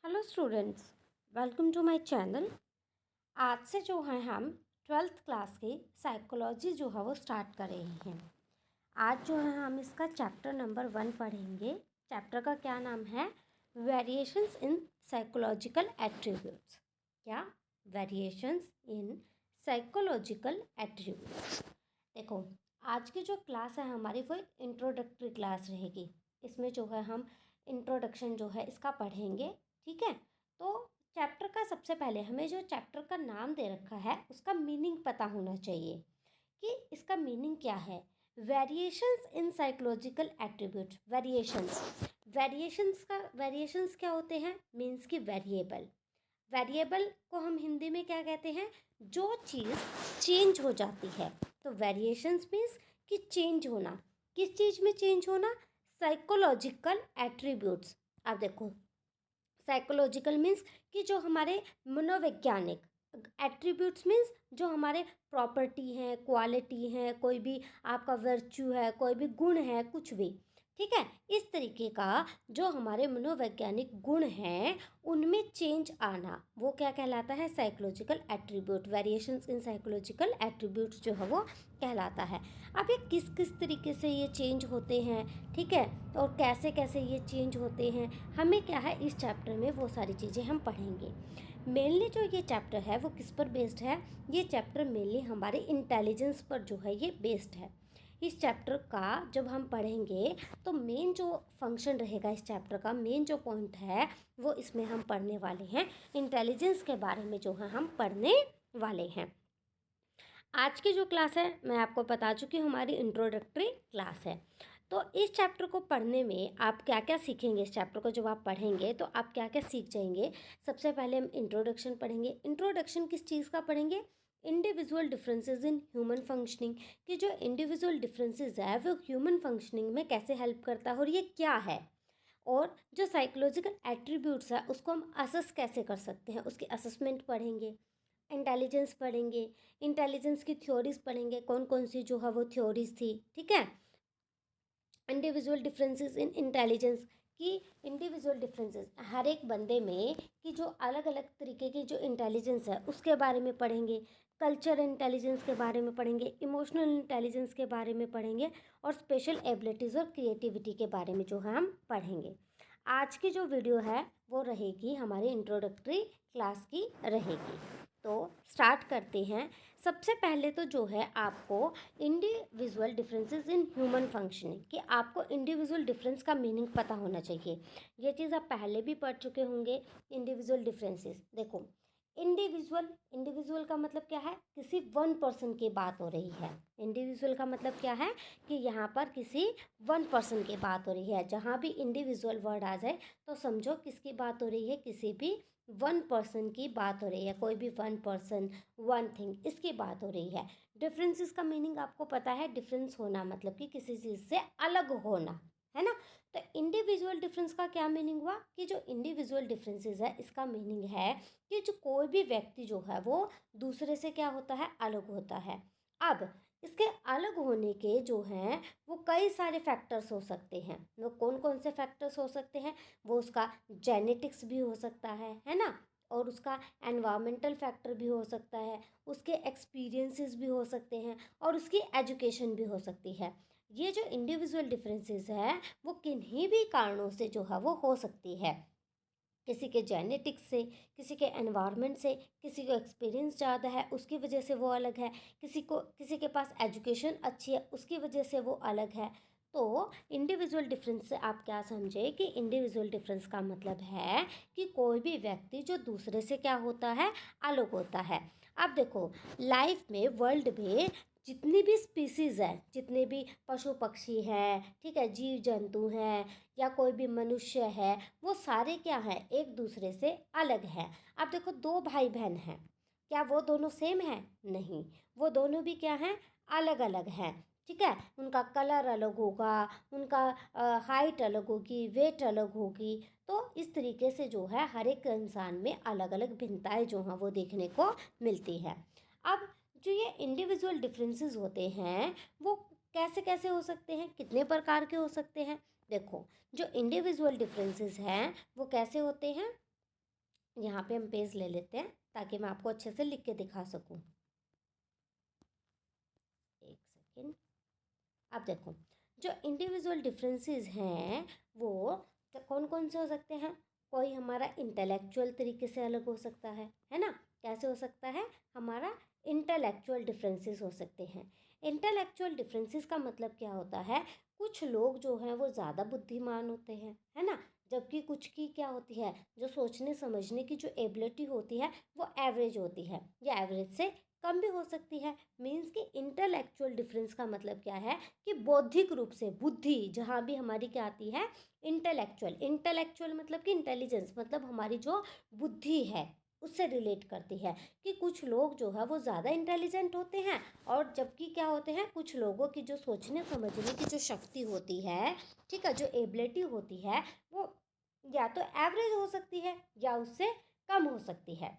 Hello students, welcome to my channel. आज से जो है हम 12th क्लास की साइकोलॉजी जो है वो स्टार्ट कर रहे हैं। आज जो है हम इसका चैप्टर नंबर 1 पढ़ेंगे। चैप्टर का क्या नाम है? Variations in psychological attributes. क्या? Variations in psychological attributes. देखो, आज की जो क्लास है हमारी वो एक इंट्रोडक्टरी क्लास रहेगी। इसमें जो है हम इंट्रोडक्शन जो है इसका पढ़ेंगे। ठीक है, तो चैप्टर का सबसे पहले हमें जो चैप्टर का नाम दे रखा है उसका मीनिंग पता होना चाहिए कि इसका मीनिंग क्या है। Variations in psychological attribute. Variations क्या होते हैं? मीन्स की वेरिएबल। वेरिएबल को हम हिंदी में क्या कहते हैं? जो चीज़ चेंज हो जाती है। तो वेरिएशंस मीन्स कि चेंज होना। किस चीज़ में चेंज होना? Psychological attributes. अब देखो, साइकोलॉजिकल मीन्स कि जो हमारे मनोवैज्ञानिक, एट्रीब्यूट्स मीन्स जो हमारे प्रॉपर्टी हैं, क्वालिटी हैं, कोई भी आपका वर्च्यू है, कोई भी गुण है, कुछ भी। ठीक है, इस तरीके का जो हमारे मनोवैज्ञानिक गुण हैं उनमें चेंज आना वो क्या कहलाता है? Psychological attribute. Variations in psychological attributes जो है वो कहलाता है। अब ये किस किस तरीके से ये चेंज होते हैं, ठीक है, और कैसे कैसे ये चेंज होते हैं, हमें क्या है इस चैप्टर में वो सारी चीज़ें हम पढ़ेंगे। मेनली जो ये चैप्टर है वो किस पर बेस्ड है? ये चैप्टर मेनली हमारे इंटेलिजेंस पर जो है ये बेस्ड है। इस चैप्टर का जब हम पढ़ेंगे तो मेन जो फंक्शन रहेगा इस चैप्टर का, मेन जो पॉइंट है वो इसमें हम पढ़ने वाले हैं। इंटेलिजेंस के बारे में जो है हम पढ़ने वाले हैं। आज की जो क्लास है मैं आपको बता चुकी हूँ, हमारी इंट्रोडक्टरी क्लास है। तो इस चैप्टर को पढ़ने में आप क्या क्या सीखेंगे? इस चैप्टर को जब आप पढ़ेंगे तो आप क्या क्या सीख जाएंगे? सबसे पहले हम इंट्रोडक्शन पढ़ेंगे। इंट्रोडक्शन किस चीज़ का पढ़ेंगे? Individual differences in human functioning. कि जो इंडिविजुअल डिफरेंसेस है वो ह्यूमन फंक्शनिंग में कैसे हेल्प करता है और ये क्या है। और जो साइकोलॉजिकल एट्रीब्यूट्स है उसको हम असेस कैसे कर सकते हैं, उसकी असेसमेंट पढ़ेंगे। इंटेलिजेंस पढ़ेंगे, इंटेलिजेंस की थ्योरीज पढ़ेंगे, कौन कौन सी जो है वो थ्योरीज थी। ठीक है, इंडिविजुअल डिफरेंसेस इन इंटेलिजेंस की इंडिविजुअल डिफरेंसेस हर एक बंदे में कि जो अलग अलग तरीके की जो इंटेलिजेंस है उसके बारे में पढ़ेंगे। कल्चर इंटेलिजेंस के बारे में पढ़ेंगे, इमोशनल इंटेलिजेंस के बारे में पढ़ेंगे, और स्पेशल एबिलिटीज़ और क्रिएटिविटी के बारे में जो है हम पढ़ेंगे। आज की जो वीडियो है वो रहेगी हमारी इंट्रोडक्टरी क्लास की रहेगी। तो स्टार्ट करते हैं। सबसे पहले तो जो है आपको individual differences in human functioning कि आपको इंडिविजुअल डिफरेंस का मीनिंग पता होना चाहिए। ये चीज़ आप पहले भी पढ़ चुके होंगे। इंडिविजुअल डिफरेंसेस देखो, इंडिविजुअल का मतलब क्या है? किसी वन पर्सन की बात हो रही है। इंडिविजुअल का मतलब क्या है कि यहाँ पर किसी वन पर्सन की बात हो रही है। जहाँ भी इंडिविजुअल वर्ड आ जाए तो समझो किसकी बात हो रही है? किसी भी वन पर्सन की बात हो रही है। कोई भी वन पर्सन, वन थिंग, इसकी बात हो रही है। डिफरेंसेस का मीनिंग आपको पता है। डिफरेंस होना मतलब कि किसी चीज़ से अलग होना, है ना। तो इंडिविजुअल डिफरेंस का क्या मीनिंग हुआ कि जो इंडिविजुअल डिफरेंसेस है इसका मीनिंग है कि जो कोई भी व्यक्ति जो है वो दूसरे से क्या होता है? अलग होता है। अब इसके अलग होने के जो हैं वो कई सारे फैक्टर्स हो सकते हैं। वो कौन कौन से फैक्टर्स हो सकते हैं? वो उसका जेनेटिक्स भी हो सकता है ना, और उसका एनवायरमेंटल फैक्टर भी हो सकता है, उसके एक्सपीरियंसेस भी हो सकते हैं, और उसकी एजुकेशन भी हो सकती है। ये जो इंडिविजुअल डिफरेंसेस है वो किन्हीं भी कारणों से जो है वो हो सकती है। किसी के जेनेटिक्स से, किसी के एनवायरनमेंट से, किसी को एक्सपीरियंस ज़्यादा है उसकी वजह से वो अलग है, किसी के पास एजुकेशन अच्छी है उसकी वजह से वो अलग है। तो इंडिविजुअल डिफरेंस से आप क्या समझे कि इंडिविजुअल डिफरेंस का मतलब है कि कोई भी व्यक्ति जो दूसरे से क्या होता है? अलग होता है। अब देखो, लाइफ में, वर्ल्ड में जितनी भी स्पीसीज़ है, जितने भी पशु पक्षी हैं, ठीक है, जीव जंतु हैं, या कोई भी मनुष्य है, वो सारे क्या हैं? एक दूसरे से अलग हैं। अब देखो, दो भाई बहन हैं, क्या वो दोनों सेम हैं? नहीं, वो दोनों भी क्या हैं? अलग अलग हैं। ठीक है, उनका कलर अलग होगा, उनका हाइट अलग होगी, वेट अलग होगी। तो इस तरीके से जो है हर एक इंसान में अलग अलग भिन्नताएं जो हैं वो देखने को मिलती है। अब जो ये इंडिविजुअल डिफरेंसेस होते हैं वो कैसे कैसे हो सकते हैं, कितने प्रकार के हो सकते हैं? देखो, जो इंडिविजुअल डिफरेंसेस हैं वो कैसे होते हैं? यहाँ पे हम पेज ले लेते हैं ताकि मैं आपको अच्छे से लिख के दिखा सकूँ। एक सेकेंड। अब देखो, जो इंडिविजुअल डिफरेंसेस हैं वो कौन कौन से हो सकते हैं। कोई हमारा इंटेलेक्चुअल तरीके से अलग हो सकता है ना। कैसे हो सकता है, हमारा इंटेलेक्चुअल डिफरेंसेस हो सकते हैं। इंटेलेक्चुअल डिफरेंसेस का मतलब क्या होता है, कुछ लोग जो हैं वो ज़्यादा बुद्धिमान होते हैं, है ना, जबकि कुछ की क्या होती है, जो सोचने समझने की जो एबिलिटी होती है वो एवरेज होती है या एवरेज से कम भी हो सकती है। मीन्स कि इंटेलेक्चुअल डिफरेंस का मतलब क्या है कि बौद्धिक रूप से बुद्धि जहाँ भी हमारी क्या आती है, इंटेलेक्चुअल। इंटेलेक्चुअल मतलब कि इंटेलिजेंस, मतलब हमारी जो बुद्धि है उससे रिलेट करती है कि कुछ लोग जो है वो ज़्यादा इंटेलिजेंट होते हैं, और जबकि क्या होते हैं, कुछ लोगों की जो सोचने समझने की जो शक्ति होती है, ठीक है, जो एबिलिटी होती है वो या तो एवरेज हो सकती है या उससे कम हो सकती है।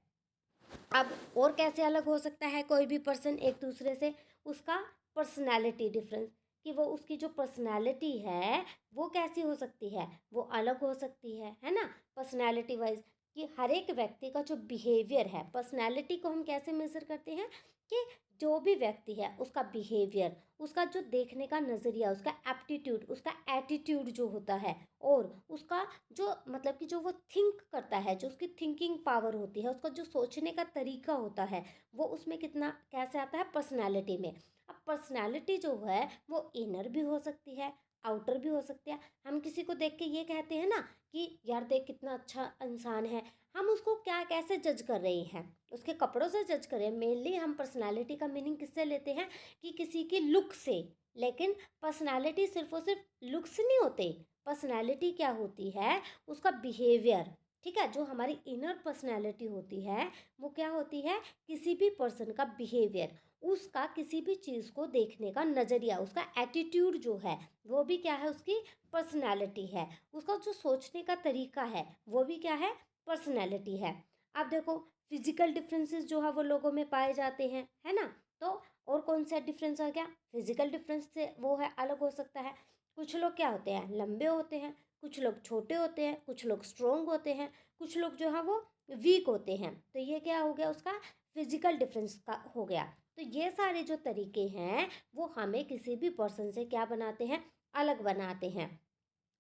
अब और कैसे अलग हो सकता है कोई भी पर्सन एक दूसरे से, उसका पर्सनैलिटी डिफरेंस, कि वो उसकी जो पर्सनैलिटी है वो कैसी हो सकती है, वो अलग हो सकती है ना, पर्सनैलिटी वाइज। कि हर एक व्यक्ति का जो बिहेवियर है, पर्सनैलिटी को हम कैसे मेजर करते हैं कि जो भी व्यक्ति है उसका बिहेवियर, उसका जो देखने का नज़रिया, उसका एप्टीट्यूड, उसका एटीट्यूड जो होता है, और उसका जो मतलब कि जो वो थिंक करता है, जो उसकी थिंकिंग पावर होती है, उसका जो सोचने का तरीका होता है, वो उसमें कितना कैसे आता है, पर्सनालिटी में। अब पर्सनालिटी जो है वो इनर भी हो सकती है, आउटर भी हो सकती है। हम किसी को देख के ये कहते हैं ना कि यार देख कितना अच्छा इंसान है, हम उसको क्या कैसे जज कर रहे हैं, उसके कपड़ों से जज कर रहे हैं। मेनली हम पर्सनालिटी का मीनिंग किससे लेते हैं कि किसी की लुक से। लेकिन पर्सनालिटी सिर्फ और सिर्फ लुक्स नहीं होते, पर्सनालिटी क्या होती है, उसका बिहेवियर। ठीक है, जो हमारी इनर पर्सनालिटी होती है वो क्या होती है, किसी भी पर्सन का बिहेवियर, उसका किसी भी चीज़ को देखने का नज़रिया, उसका एटीट्यूड जो है वो भी क्या है, उसकी पर्सनालिटी है। उसका जो सोचने का तरीका है वो भी क्या है, पर्सनालिटी है। अब देखो, फिजिकल डिफरेंसेस जो है वो लोगों में पाए जाते हैं, है ना। तो और कौन सा डिफरेंस आ गया, फिजिकल डिफरेंस से वो है अलग हो सकता है। कुछ लोग क्या होते हैं, लंबे होते हैं, कुछ लोग छोटे होते हैं, कुछ लोग स्ट्रोंग होते हैं, कुछ लोग जो है वो वीक होते हैं। तो ये क्या हो गया, उसका फिजिकल डिफरेंस का हो गया। तो ये सारे जो तरीके हैं वो हमें किसी भी पर्सन से क्या बनाते हैं, अलग बनाते हैं।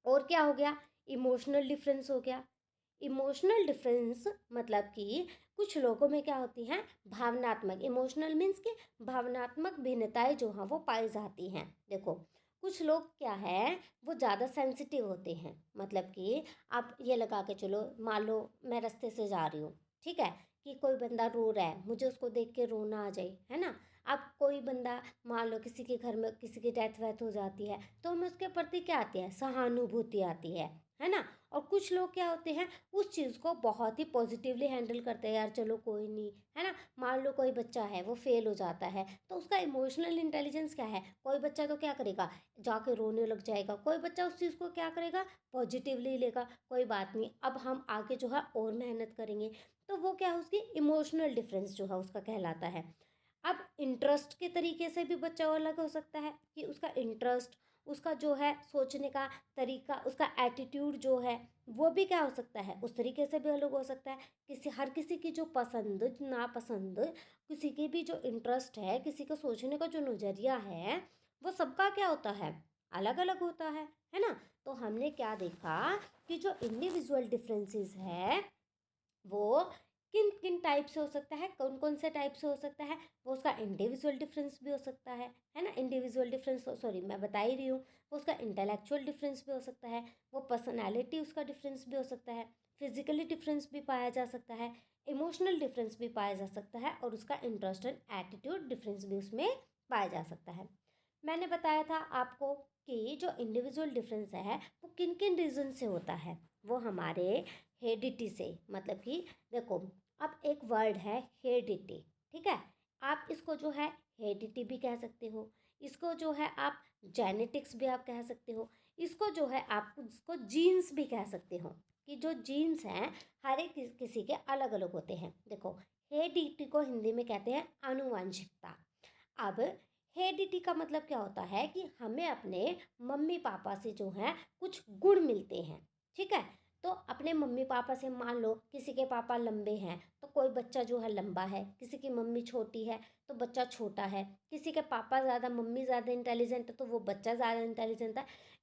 और क्या हो गया, इमोशनल डिफरेंस हो गया। इमोशनल डिफरेंस मतलब कि कुछ लोगों में क्या होती हैं, भावनात्मक, इमोशनल मीन्स कि भावनात्मक भिन्नताएं जो हैं वो पाई जाती हैं। देखो, कुछ लोग क्या है, वो ज़्यादा सेंसिटिव होते हैं। मतलब कि आप ये लगा के चलो, मान लो मैं रास्ते से जा रही हूँ, ठीक है, कि कोई बंदा रो रहा है, मुझे उसको देख के रोना आ जाए, है ना। अब कोई बंदा, मान लो किसी के घर में किसी की डेथ वेथ हो जाती है, तो हमें उसके प्रति क्या आती है, सहानुभूति आती है ना। और कुछ लोग क्या होते हैं, उस चीज़ को बहुत ही पॉजिटिवली हैंडल करते हैं, यार चलो कोई नहीं, है ना। मान लो कोई बच्चा है वो फेल हो जाता है, तो उसका इमोशनल इंटेलिजेंस क्या है, कोई बच्चा तो क्या करेगा, जाके रोने लग जाएगा, कोई बच्चा उस चीज़ को क्या करेगा, पॉजिटिवली लेगा, कोई बात नहीं, अब हम आगे जो है और मेहनत करेंगे। तो वो क्या है, उसकी इमोशनल डिफरेंस जो है उसका कहलाता है। अब इंटरेस्ट के तरीके से भी बच्चा अलग हो सकता है, कि उसका इंटरेस्ट, उसका जो है सोचने का तरीका, उसका एटीट्यूड जो है वो भी क्या हो सकता है, उस तरीके से भी अलग हो सकता है। हर किसी की जो पसंद नापसंद, किसी की भी जो इंटरेस्ट है, किसी का सोचने का जो नज़रिया है, वो सबका क्या होता है, अलग अलग होता है ना। तो हमने क्या देखा कि जो इंडिविजुअल डिफरेंसेस है वो किन किन टाइप से हो सकता है, कौन कौन से टाइप से हो सकता है। वो उसका इंडिविजुअल डिफरेंस भी हो सकता है ना, इंडिविजुअल डिफरेंस, सॉरी मैं बता ही रही हूँ। वो उसका इंटेलेक्चुअल डिफरेंस भी हो सकता है, वो पर्सनालिटी उसका डिफरेंस भी हो सकता है, फिजिकली डिफरेंस भी पाया जा सकता है, इमोशनल डिफरेंस भी पाया जा सकता है, और उसका इंटरेस्ट एंड एटीट्यूड डिफरेंस भी उसमें पाया जा सकता है। मैंने बताया था आपको कि जो इंडिविजुअल डिफरेंस है वो किन किन रीज़न से होता है। वो हमारे हेरिडिटी से, मतलब कि देखो, अब एक वर्ड है हेरिडिटी, ठीक है, आप इसको जो है हेरिडिटी भी कह सकते हो, इसको जो है आप जेनेटिक्स भी आप कह सकते हो, इसको जो है आप इसको जीन्स भी कह सकते हो, कि जो जीन्स हैं हर एक किसी के अलग अलग होते हैं। देखो, हेरिडिटी को हिंदी में कहते हैं आनुवंशिकता। अब हेरिडिटी का मतलब क्या होता है, कि हमें अपने मम्मी पापा से जो है कुछ गुण मिलते हैं, ठीक है। तो अपने मम्मी पापा से मान लो किसी के पापा लंबे हैं तो कोई बच्चा जो है लंबा है, किसी की मम्मी छोटी है तो बच्चा छोटा है, किसी के पापा ज़्यादा मम्मी ज़्यादा इंटेलिजेंट है तो वो बच्चा ज़्यादा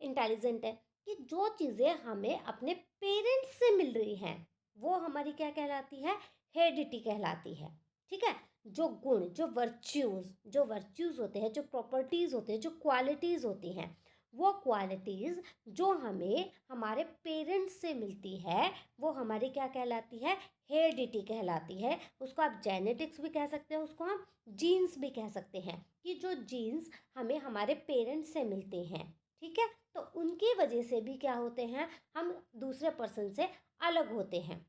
इंटेलिजेंट है कि जो चीज़ें हमें अपने पेरेंट्स से मिल रही हैं वो हमारी क्या कहलाती है, हेरिडिटी कहलाती है। ठीक है, जो गुण, जो वर्च्यूज़ होते हैं, जो प्रॉपर्टीज़ होते हैं, जो क्वालिटीज़ होती हैं, वो क्वालिटीज़ जो हमें हमारे पेरेंट्स से मिलती है वो हमारी क्या कहलाती है, हेरिडिटी कहलाती है। उसको आप जेनेटिक्स भी कह सकते हैं, उसको हम जीन्स भी कह सकते हैं कि जो जीन्स हमें हमारे पेरेंट्स से मिलते हैं। ठीक है, तो उनकी वजह से भी क्या होते हैं, हम दूसरे पर्सन से अलग होते हैं।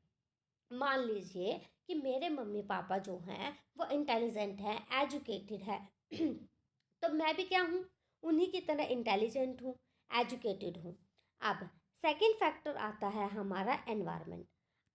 मान लीजिए कि मेरे मम्मी पापा जो हैं वो इंटेलिजेंट हैं, एजुकेटेड है तो मैं भी क्या हूँ, उन्हीं की तरह इंटेलिजेंट हूँ, एजुकेटेड हूँ। अब सेकंड फैक्टर आता है हमारा एनवायरनमेंट।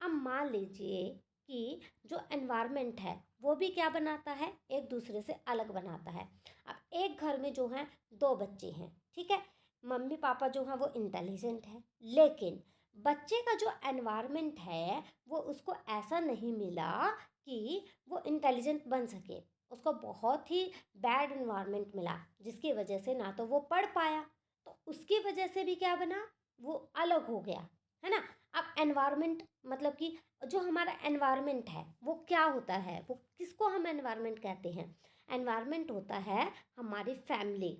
अब मान लीजिए कि जो एनवायरनमेंट है वो भी क्या बनाता है, एक दूसरे से अलग बनाता है। अब एक घर में जो है दो बच्चे हैं, ठीक है, मम्मी पापा जो हैं वो इंटेलिजेंट है, लेकिन बच्चे का जो एनवायरनमेंट है वो उसको ऐसा नहीं मिला कि वो इंटेलिजेंट बन सके। उसको बहुत ही बैड एनवायरनमेंट मिला जिसकी वजह से ना तो वो पढ़ पाया, तो उसकी वजह से भी क्या बना, वो अलग हो गया, है ना। अब एनवायरनमेंट मतलब कि जो हमारा एनवायरनमेंट है वो क्या होता है, वो किसको हम एनवायरनमेंट कहते हैं, एनवायरनमेंट होता है हमारी फैमिली।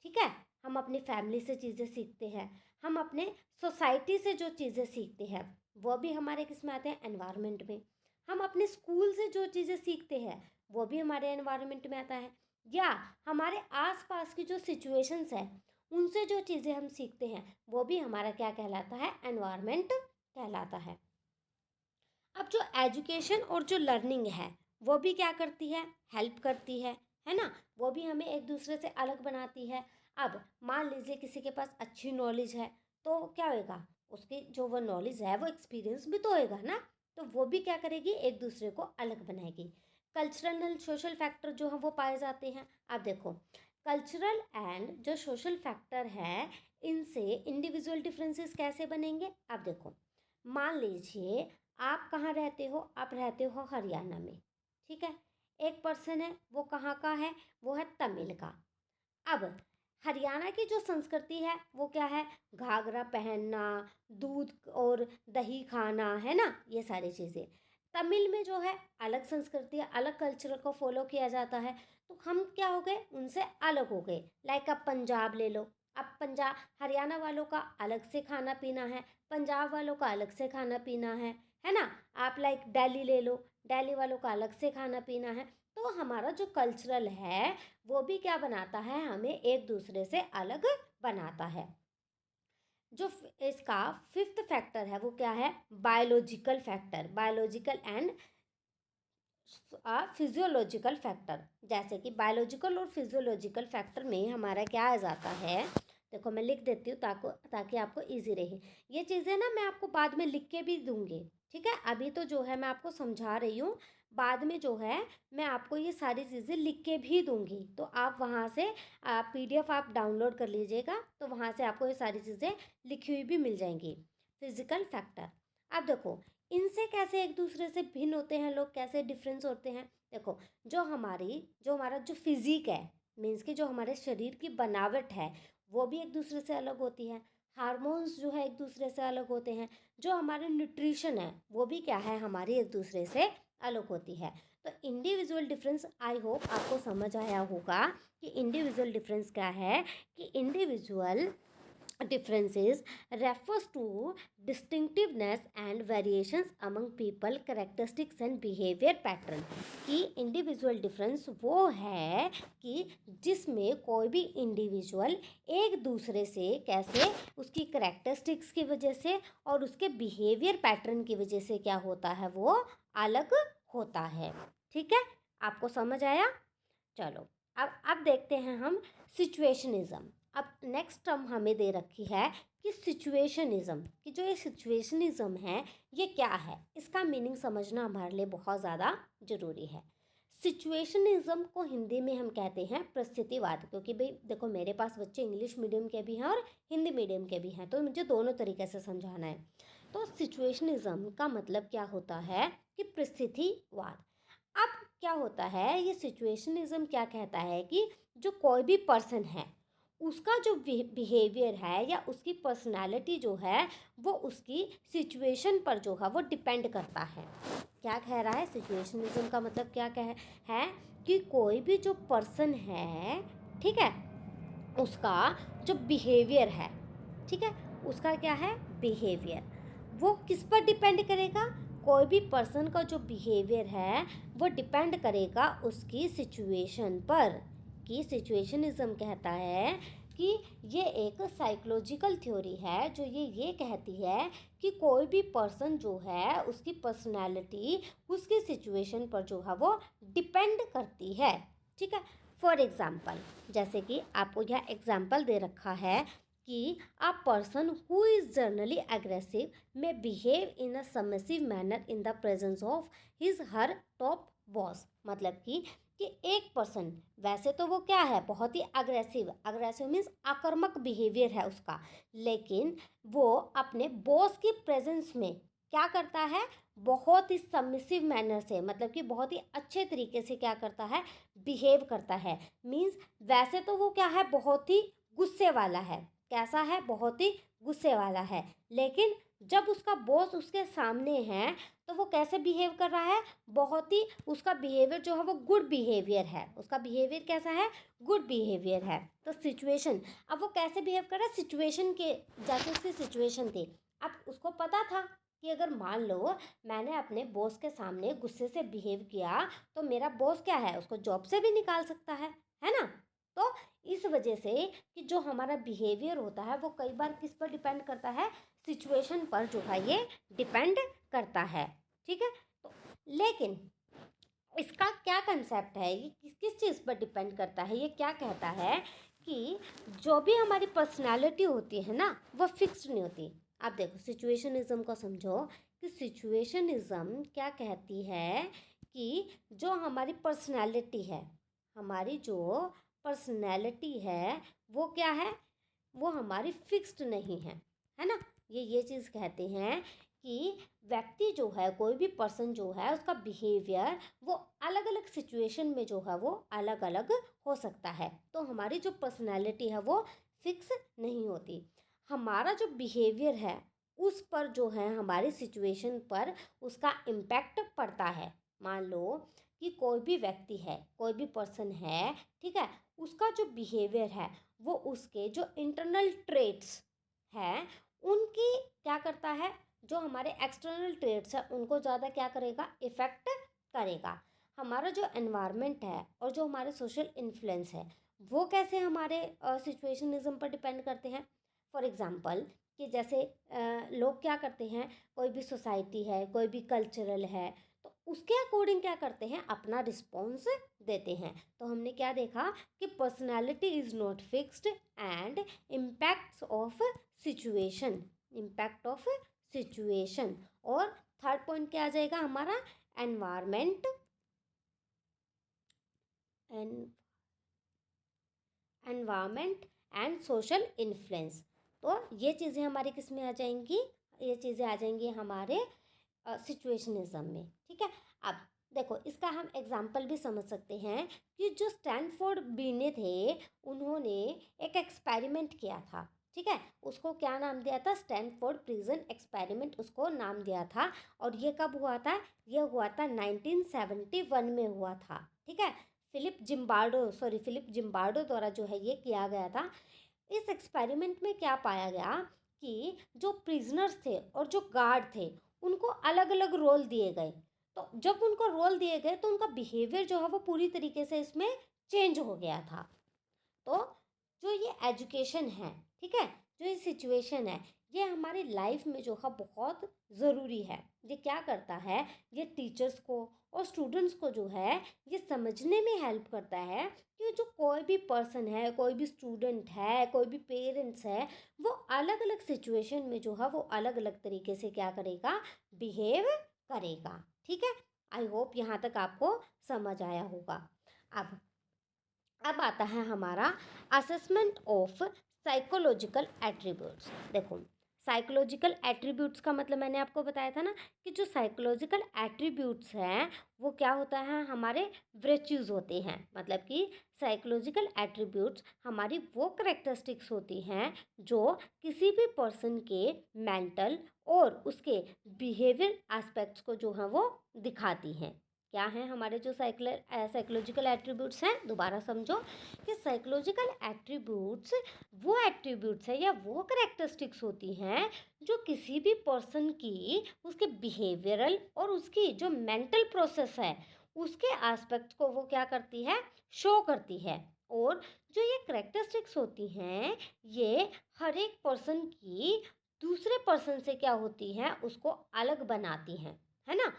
ठीक है, हम अपनी फैमिली से चीज़ें सीखते हैं, हम अपने सोसाइटी से जो चीज़ें सीखते हैं वो भी हमारे किस में आते हैं, एनवायरनमेंट में। हम अपने स्कूल से जो चीज़ें सीखते हैं वो भी हमारे एनवायरनमेंट में आता है, या हमारे आसपास की जो सिचुएशंस है उनसे जो चीज़ें हम सीखते हैं वो भी हमारा क्या कहलाता है, एनवायरनमेंट कहलाता है। अब जो एजुकेशन और जो लर्निंग है वो भी क्या करती है, हेल्प करती है ना, वो भी हमें एक दूसरे से अलग बनाती है। अब मान लीजिए किसी के पास अच्छी नॉलेज है तो क्या होएगा, उसकी जो वो नॉलेज है वो एक्सपीरियंस भी तो होएगा ना, तो वो भी क्या करेगी, एक दूसरे को अलग बनाएगी। कल्चरल एंड सोशल फैक्टर जो है वो पाए जाते हैं। अब देखो, कल्चरल एंड जो सोशल फैक्टर है इनसे इंडिविजुअल डिफरेंसेस कैसे बनेंगे। अब देखो, मान लीजिए आप कहाँ रहते हो, आप रहते हो हरियाणा में, ठीक है, एक पर्सन है वो कहाँ का है, वो है तमिल का। अब हरियाणा की जो संस्कृति है वो क्या है, घाघरा पहनना, दूध और दही खाना, है ना, ये सारी चीज़ें। तमिल में जो है अलग संस्कृति है, अलग कल्चर को फॉलो किया जाता है, तो हम क्या हो गए, उनसे अलग हो गए। लाइक अब पंजाब ले लो, अब पंजाब हरियाणा वालों का अलग से खाना पीना है, पंजाब वालों का अलग से खाना पीना है ना। आप लाइक दिल्ली ले लो, दिल्ली वालों का अलग से खाना पीना है। तो हमारा जो कल्चरल है वो भी क्या बनाता है, हमें एक दूसरे से अलग बनाता है। जो इसका फिफ्थ फैक्टर है वो क्या है, biological factor, biological and physiological factor. जैसे कि बायोलॉजिकल और फिजियोलॉजिकल फैक्टर में हमारा क्या आ जाता है, देखो मैं लिख देती हूँ ताकि आपको इजी रहे। ये चीज़ें ना मैं आपको बाद में लिख के भी दूंगी, ठीक है, अभी तो जो है मैं आपको समझा रही हूँ, बाद में जो है मैं आपको ये सारी चीज़ें लिख के भी दूंगी, तो आप वहाँ से PDF आप डाउनलोड कर लीजिएगा, तो वहाँ से आपको ये सारी चीज़ें लिखी हुई भी मिल जाएंगी। फिजिकल फैक्टर, अब देखो इनसे कैसे एक दूसरे से भिन्न होते हैं लोग, कैसे डिफरेंस होते हैं। देखो, जो हमारा जो फिजिक है, मीन्स कि जो हमारे शरीर की बनावट है वो भी एक दूसरे से अलग होती है, हार्मोन्स जो है एक दूसरे से अलग होते हैं, जो हमारे न्यूट्रिशन है वो भी क्या है, हमारी एक दूसरे से अलग होती है। तो इंडिविजुअल डिफरेंस, आई होप आपको समझ आया होगा कि इंडिविजुअल डिफरेंस क्या है, कि individual differences refers to distinctiveness and variations among people, characteristics and behavior pattern। कि इंडिविजुअल डिफरेंस वो है कि जिसमें कोई भी इंडिविजुअल एक दूसरे से कैसे उसकी करेक्टरिस्टिक्स की वजह से और उसके बिहेवियर पैटर्न की वजह से क्या होता है, वो अलग होता है। ठीक है, आपको समझ आया। चलो अब देखते हैं हम सिचुएशनिज्म। अब नेक्स्ट टर्म हमें दे रखी है कि सिचुएशनिज्म, कि जो ये सिचुएशनिज्म है ये क्या है, इसका मीनिंग समझना हमारे लिए बहुत ज़्यादा ज़रूरी है। सिचुएशनिज्म को हिंदी में हम कहते हैं परिस्थितिवाद, क्योंकि भाई देखो मेरे पास बच्चे इंग्लिश मीडियम के भी हैं और हिंदी मीडियम के भी हैं, तो मुझे दोनों तरीके से समझाना है। तो सिचुएशनिज्म का मतलब क्या होता है कि परिस्थितिवाद। अब क्या होता है, ये सिचुएशनिज्म क्या कहता है कि जो कोई भी पर्सन है उसका जो बिहेवियर है या उसकी पर्सनालिटी जो है वो उसकी सिचुएशन पर जो है वो डिपेंड करता है। क्या कह रहा है, सिचुएशनिज्म का मतलब क्या कह है कि कोई भी जो पर्सन है, ठीक है, उसका जो बिहेवियर है, ठीक है, उसका क्या है बिहेवियर, वो किस पर डिपेंड करेगा। कोई भी पर्सन का जो बिहेवियर है वो डिपेंड करेगा उसकी सिचुएशन पर। कि सिचुएशनिज्म कहता है कि ये एक साइकोलॉजिकल थ्योरी है जो ये कहती है कि कोई भी पर्सन जो है उसकी पर्सनालिटी उसकी सिचुएशन पर जो है वो डिपेंड करती है। ठीक है, फॉर एग्जाम्पल, जैसे कि आपको यह एग्जाम्पल दे रखा है कि a person who is generally aggressive may behave in a submissive manner in the presence of his her top boss। मतलब कि एक पर्सन वैसे तो वो क्या है, बहुत ही अग्रेसिव मीन्स आक्रामक बिहेवियर है उसका, लेकिन वो अपने बॉस की प्रेजेंस में क्या करता है, बहुत ही सबमिसिव मैनर से, मतलब कि बहुत ही अच्छे तरीके से क्या करता है, बिहेव करता है। मीन्स वैसे तो वो क्या है, बहुत ही गुस्से वाला है। कैसा है, बहुत ही गुस्से वाला है, लेकिन जब उसका बॉस उसके सामने है तो वो कैसे बिहेव कर रहा है, बहुत ही उसका बिहेवियर जो है वो गुड बिहेवियर है। उसका बिहेवियर कैसा है, गुड बिहेवियर है। तो सिचुएशन, अब वो कैसे बिहेव कर रहा है, सिचुएशन के जैसे उसकी सिचुएशन थी। अब उसको पता था कि अगर मान लो मैंने अपने बॉस के सामने गुस्से से बिहेव किया तो मेरा बॉस क्या है, उसको जॉब से भी निकाल सकता है ना। तो इस वजह से कि जो हमारा बिहेवियर होता है वो कई बार किस पर डिपेंड करता है, सिचुएशन पर जो है ये डिपेंड करता है। ठीक है, तो लेकिन इसका क्या कंसेप्ट है, ये किस चीज़ पर डिपेंड करता है, ये क्या कहता है कि जो भी हमारी पर्सनालिटी होती है ना वो फिक्स्ड नहीं होती। आप देखो सिचुएशनिज्म को समझो कि सिचुएशनिज्म क्या कहती है कि जो हमारी पर्सनालिटी है, हमारी जो पर्सनैलिटी है वो क्या है, वो हमारी फिक्स्ड नहीं है ना। ये चीज़ कहते हैं कि व्यक्ति जो है, कोई भी पर्सन जो है, उसका बिहेवियर वो अलग अलग सिचुएशन में जो है वो अलग अलग हो सकता है। तो हमारी जो पर्सनैलिटी है वो फिक्स नहीं होती। हमारा जो बिहेवियर है उस पर जो है, हमारी सिचुएशन पर उसका इम्पैक्ट पड़ता है। मान लो कि कोई भी व्यक्ति है, कोई भी पर्सन है, ठीक है, उसका जो बिहेवियर है वो उसके जो इंटरनल ट्रेट्स हैं उनकी क्या करता है, जो हमारे एक्सटर्नल ट्रेट्स है उनको ज़्यादा क्या करेगा, इफ़ेक्ट करेगा। हमारा जो एनवायरनमेंट है और जो हमारे सोशल इन्फ्लुएंस है वो कैसे हमारे सिचुएशनिज्म पर डिपेंड करते हैं। फॉर एग्ज़ाम्पल कि जैसे लोग क्या करते हैं, कोई भी सोसाइटी है, कोई भी कल्चरल है, तो उसके अकॉर्डिंग क्या करते हैं, अपना रिस्पॉन्स देते हैं। तो हमने क्या देखा कि personality is not fixed and situation impact of situation. और थर्ड पॉइंट क्या आ जाएगा हमारा, environment environment and social influence. तो ये चीज़ें हमारी किस में आ जाएंगी, ये चीज़ें आ जाएंगी हमारे सिचुएशनिज्म में। ठीक है, अब देखो इसका हम एग्जाम्पल भी समझ सकते हैं कि जो स्टैनफोर्ड बीने थे उन्होंने एक एक्सपेरिमेंट किया था। ठीक है, उसको क्या नाम दिया था, स्टैनफोर्ड प्रिजन एक्सपेरिमेंट उसको नाम दिया था। और ये कब हुआ था, ये हुआ था 1971 में हुआ था। ठीक है, फिलिप जिम्बार्डो द्वारा जो है ये किया गया था। इस एक्सपेरिमेंट में क्या पाया गया कि जो प्रिजनर्स थे और जो गार्ड थे उनको अलग अलग रोल दिए गए। तो जब उनको रोल दिए गए तो उनका बिहेवियर जो है वो पूरी तरीके से इसमें चेंज हो गया था। तो जो ये एजुकेशन है, ठीक है, जो ये सिचुएशन है, ये हमारी लाइफ में जो है बहुत ज़रूरी है। ये क्या करता है, ये टीचर्स को और स्टूडेंट्स को जो है ये समझने में हेल्प करता है कि जो कोई भी पर्सन है, कोई भी स्टूडेंट है, कोई भी पेरेंट्स है, वो अलग अलग सिचुएशन में जो है वो अलग अलग तरीके से क्या करेगा, बिहेव करेगा। ठीक है, आई होप यहाँ तक आपको समझ आया होगा। अब आता है हमारा असेसमेंट ऑफ साइकोलॉजिकल एट्रीब्यूट्स। देखो साइकोलॉजिकल एट्रीब्यूट्स का मतलब मैंने आपको बताया था ना कि जो साइकोलॉजिकल एट्रीब्यूट्स हैं वो क्या होता है, हमारे वर्च्यूज़ होते हैं। मतलब कि साइकोलॉजिकल एट्रीब्यूट्स हमारी वो करेक्टरिस्टिक्स होती हैं जो किसी भी पर्सन के मेंटल और उसके बिहेवियर एस्पेक्ट्स को जो है वो दिखाती हैं। क्या हैं हमारे जो साइकोलॉजिकल एट्रीब्यूट्स हैं, दोबारा समझो कि साइकोलॉजिकल एट्रीब्यूट्स है या वो करेक्टरिस्टिक्स होती हैं जो किसी भी पर्सन की उसके बिहेवियरल और उसकी जो मेंटल प्रोसेस है उसके एस्पेक्ट को वो क्या करती है, शो करती है। और जो ये करेक्टरिस्टिक्स होती हैं ये हर एक पर्सन की दूसरे पर्सन से क्या होती हैं, उसको अलग बनाती हैं, है ना।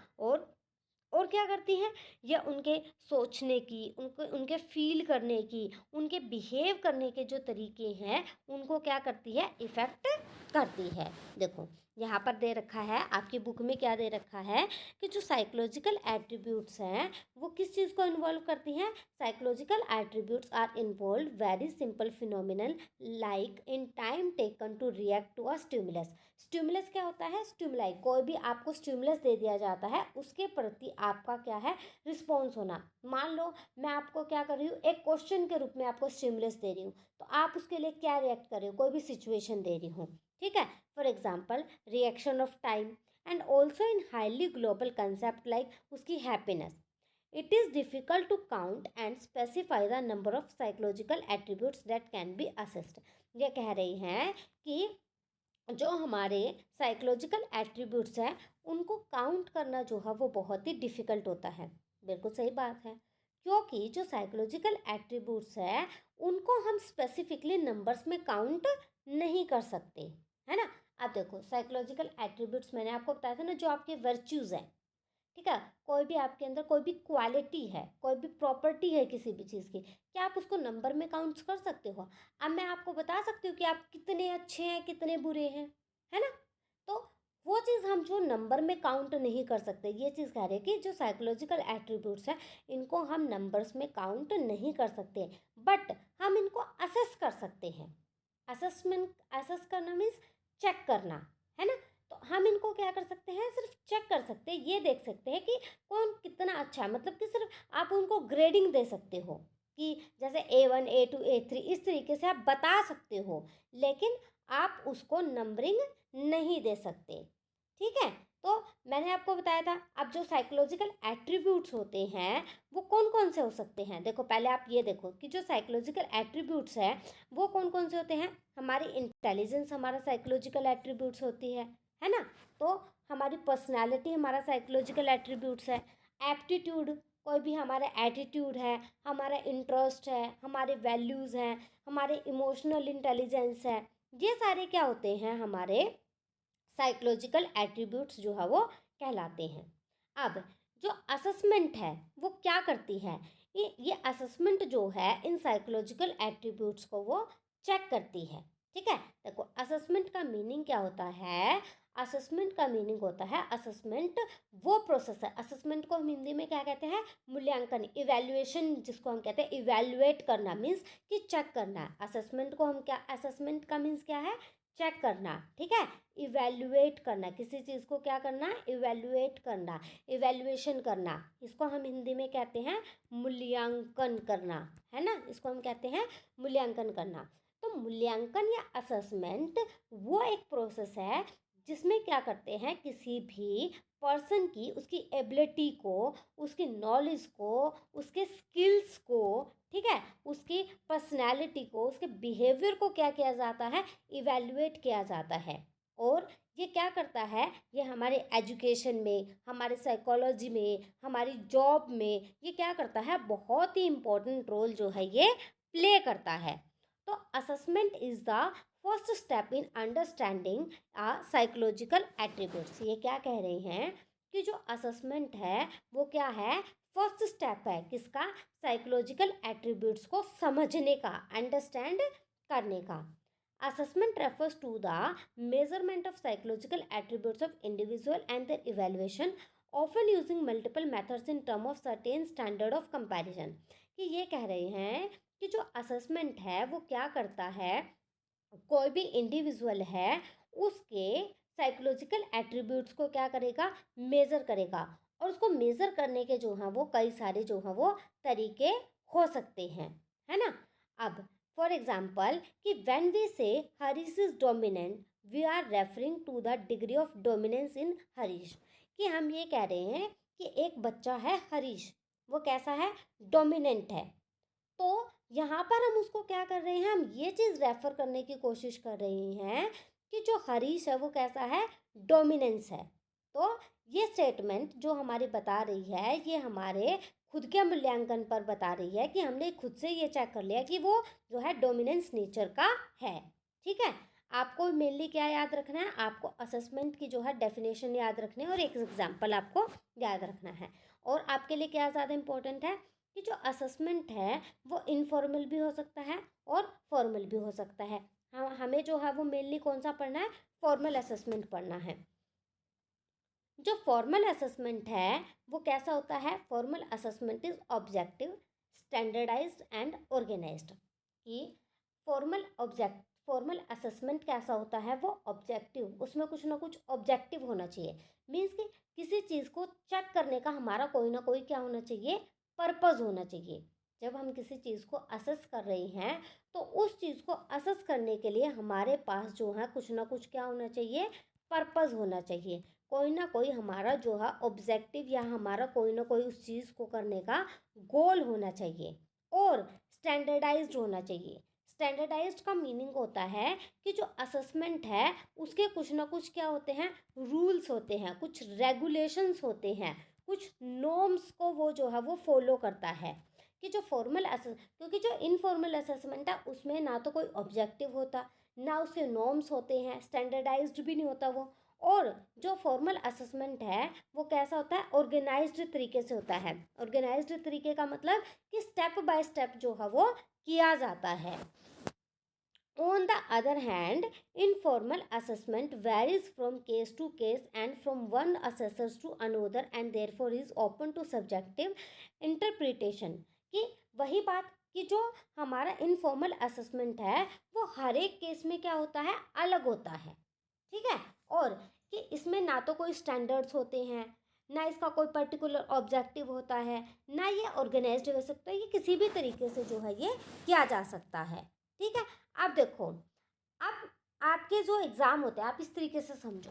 और क्या करती हैं, ये उनके सोचने की, उनके उनके फील करने की, उनके बिहेव करने के जो तरीके हैं उनको क्या करती है, इफ़ेक्ट करती है। देखो यहाँ पर दे रखा है आपकी बुक में, क्या दे रखा है कि जो साइकोलॉजिकल एट्रीब्यूट्स हैं वो किस चीज़ को इन्वॉल्व करती हैं। Psychological attributes are involve very simple phenomenal like in time taken to react to a stimulus. Stimulus क्या होता है, स्टिमुलाई, कोई भी आपको स्टिमुलस दे दिया जाता है उसके प्रति आपका क्या है, रिस्पॉन्स होना। मान लो मैं आपको क्या कर रही हूँ, एक क्वेश्चन के रूप में आपको स्टिमुलस दे रही हूँ तो आप उसके लिए क्या रिएक्ट कर रहे हो, कोई भी सिचुएशन दे रही हूँ, ठीक है। For example reaction of time and also in highly global concept like उसकी happiness. It is difficult to count and specify the number of psychological attributes that can be assessed. ये कह रही हैं कि जो हमारे साइकोलॉजिकल एट्रीब्यूट्स हैं उनको काउंट करना जो है वो बहुत ही डिफ़िकल्ट होता है। बिल्कुल सही बात है, क्योंकि जो साइकोलॉजिकल एट्रीब्यूट्स है उनको हम स्पेसिफिकली नंबर्स में काउंट नहीं कर सकते, है ना। अब देखो साइकोलॉजिकल एट्रीब्यूट्स मैंने आपको बताया था ना, जो आपके वर्च्यूज़ हैं, ठीक है। कोई भी आपके अंदर कोई भी क्वालिटी है, कोई भी प्रॉपर्टी है किसी भी चीज़ की, क्या आप उसको नंबर में काउंट कर सकते हो। अब मैं आपको बता सकती हूँ कि आप कितने अच्छे हैं कितने बुरे हैं, है ना। तो वो चीज़ हम जो नंबर में काउंट नहीं कर सकते, ये चीज़ कह रहे हैं कि जो साइकोलॉजिकल एट्रीब्यूट्स हैं इनको हम नंबर्स में काउंट नहीं कर सकते, बट हम इनको असेस कर सकते हैं। असेस करना मीन्स चेक करना, है ना। तो हम इनको क्या कर सकते हैं, सिर्फ चेक कर सकते हैं, ये देख सकते हैं कि कौन कितना अच्छा है। मतलब कि सिर्फ आप उनको ग्रेडिंग दे सकते हो कि जैसे A1 A2 A3 इस तरीके से आप बता सकते हो, लेकिन आप उसको नंबरिंग नहीं दे सकते, ठीक है। तो मैंने आपको बताया था। अब जो साइकोलॉजिकल एट्रीब्यूट्स होते हैं वो कौन कौन से हो सकते हैं। देखो पहले आप ये देखो कि जो साइकोलॉजिकल एट्रीब्यूट्स हैं वो कौन कौन से होते हैं। हमारी इंटेलिजेंस हमारा साइकोलॉजिकल एट्रीब्यूट्स होती है ना। तो हमारी पर्सनालिटी हमारा साइकोलॉजिकल एट्रीब्यूट्स है। एप्टीट्यूड, कोई भी हमारा एटीट्यूड है, हमारा इंटरेस्ट है, हमारे वैल्यूज़ हैं, हमारे इमोशनल इंटेलिजेंस है, ये सारे क्या होते हैं, हमारे साइकोलॉजिकल एट्रीब्यूट्स जो है वो कहलाते हैं। अब जो असेसमेंट है वो क्या करती है, ये असेसमेंट जो है इन साइकोलॉजिकल एट्रीब्यूट्स को वो चेक करती है, ठीक है। देखो असेसमेंट का मीनिंग क्या होता है, असेसमेंट का मीनिंग होता है, असेसमेंट वो प्रोसेस है। असेसमेंट को हम हिंदी में क्या कहते हैं, मूल्यांकन, इवैल्यूएशन जिसको हम कहते हैं, इवैल्यूएट करना मीन्स कि चेक करना। असेसमेंट को हम क्या, असेसमेंट का मीन्स क्या है, चेक करना, ठीक है। इवैल्यूएट करना, किसी चीज़ को क्या करना, इवैल्यूएट करना, इवैल्यूएशन करना, इसको हम हिंदी में कहते हैं मूल्यांकन करना, है ना। इसको हम कहते हैं मूल्यांकन करना। तो मूल्यांकन या असेसमेंट वो एक प्रोसेस है जिसमें क्या करते हैं, किसी भी पर्सन की उसकी एबिलिटी को, उसकी नॉलेज को, उसके स्किल्स को, ठीक है, उसकी पर्सनैलिटी को, उसके बिहेवियर को क्या किया जाता है, इवैल्यूएट किया जाता है। और ये क्या करता है, ये हमारे एजुकेशन में, हमारे साइकोलॉजी में, हमारी जॉब में ये क्या करता है, बहुत ही इम्पोर्टेंट रोल जो है ये प्ले करता है। तो assessment is the first step in understanding psychological attributes. ये क्या कह रहे हैं कि जो असेसमेंट है वो क्या है, फर्स्ट स्टेप है किसका, साइकोलॉजिकल एट्रीब्यूट्स को समझने का, अंडरस्टैंड करने का। Assessment refers to the measurement of psychological attributes of individual and their evaluation, often using multiple methods in term of certain standard of comparison। कि ये कह रहे हैं कि जो असेसमेंट है वो क्या करता है, कोई भी इंडिविजुअल है उसके साइकोलॉजिकल एट्रीब्यूट्स को क्या करेगा, मेज़र करेगा। और उसको मेज़र करने के जो हैं वो कई सारे जो हैं वो तरीके हो सकते हैं, है ना। अब फॉर एग्जाम्पल कि when we say Harish is dominant, we are referring to the degree of dominance in Harish, कि हम ये कह रहे हैं कि एक बच्चा है हरीश, वो कैसा है, डोमिनेंट है। तो यहाँ पर हम उसको क्या कर रहे हैं, हम ये चीज़ रेफर करने की कोशिश कर रहे हैं कि जो हरीश है वो कैसा है, डोमिनेंस है। तो ये स्टेटमेंट जो हमारी बता रही है, ये हमारे खुद के मूल्यांकन पर बता रही है कि हमने खुद से ये चेक कर लिया कि वो जो है डोमिनेंस नेचर का है। ठीक है, आपको मेनली क्या याद रखना है, आपको असेसमेंट की जो है डेफिनेशन याद रखनी है और एक एग्जाम्पल आपको याद रखना है। और आपके लिए क्या ज़्यादा इम्पोर्टेंट है कि जो असेसमेंट है वो इनफॉर्मल भी हो सकता है और फॉर्मल भी हो सकता है। हमें जो है वो मेनली कौन सा पढ़ना है, फॉर्मल असेसमेंट पढ़ना है। जो फॉर्मल असेसमेंट है वो कैसा होता है, formal assessment is objective, standardised and organised. कि फॉर्मल असेसमेंट कैसा होता है, वो ऑब्जेक्टिव, उसमें कुछ ना कुछ ऑब्जेक्टिव होना चाहिए। मीन्स कि किसी चीज़ को चेक करने का हमारा कोई ना कोई क्या होना चाहिए, पर्पज़ होना चाहिए। जब हम किसी चीज़ को असेस कर रहे हैं तो उस चीज़ को असेस करने के लिए हमारे पास जो है कुछ ना कुछ क्या होना चाहिए, पर्पज़ होना चाहिए। कोई ना कोई हमारा जो है ऑब्जेक्टिव या हमारा कोई ना कोई उस चीज़ को करने का गोल होना चाहिए। और स्टैंडर्डाइज्ड होना चाहिए। स्टैंडर्डाइज्ड का मीनिंग होता है कि जो असेसमेंट है उसके कुछ ना कुछ क्या होते हैं, रूल्स होते हैं, कुछ रेगुलेशंस होते हैं, कुछ नॉर्म्स को वो जो है वो फॉलो करता है। कि जो क्योंकि जो इनफॉर्मल असेसमेंट है उसमें ना तो कोई ऑब्जेक्टिव होता, ना उसके नॉर्म्स होते हैं, स्टैंडर्डाइज्ड भी नहीं होता वो। और जो फॉर्मल असेसमेंट है वो कैसा होता है, ऑर्गेनाइज्ड तरीके से होता है। ऑर्गेनाइज्ड तरीके का मतलब कि स्टेप बाय स्टेप जो है वो किया जाता है। On the other hand, informal assessment varies from case to case and from one assessor to another and therefore is open to subjective interpretation। कि वही बात कि जो हमारा इनफॉर्मल असेसमेंट है वो हर एक केस में क्या होता है, अलग होता है। ठीक है, और कि इसमें ना तो कोई स्टैंडर्ड्स होते हैं, ना इसका कोई पर्टिकुलर ऑब्जेक्टिव होता है, ना ये ऑर्गेनाइज्ड हो सकता है, ये किसी भी तरीके से जो है ये किया जा सकता है। ठीक है, अब देखो, अब आपके जो एग्ज़ाम होते हैं, आप इस तरीके से समझो,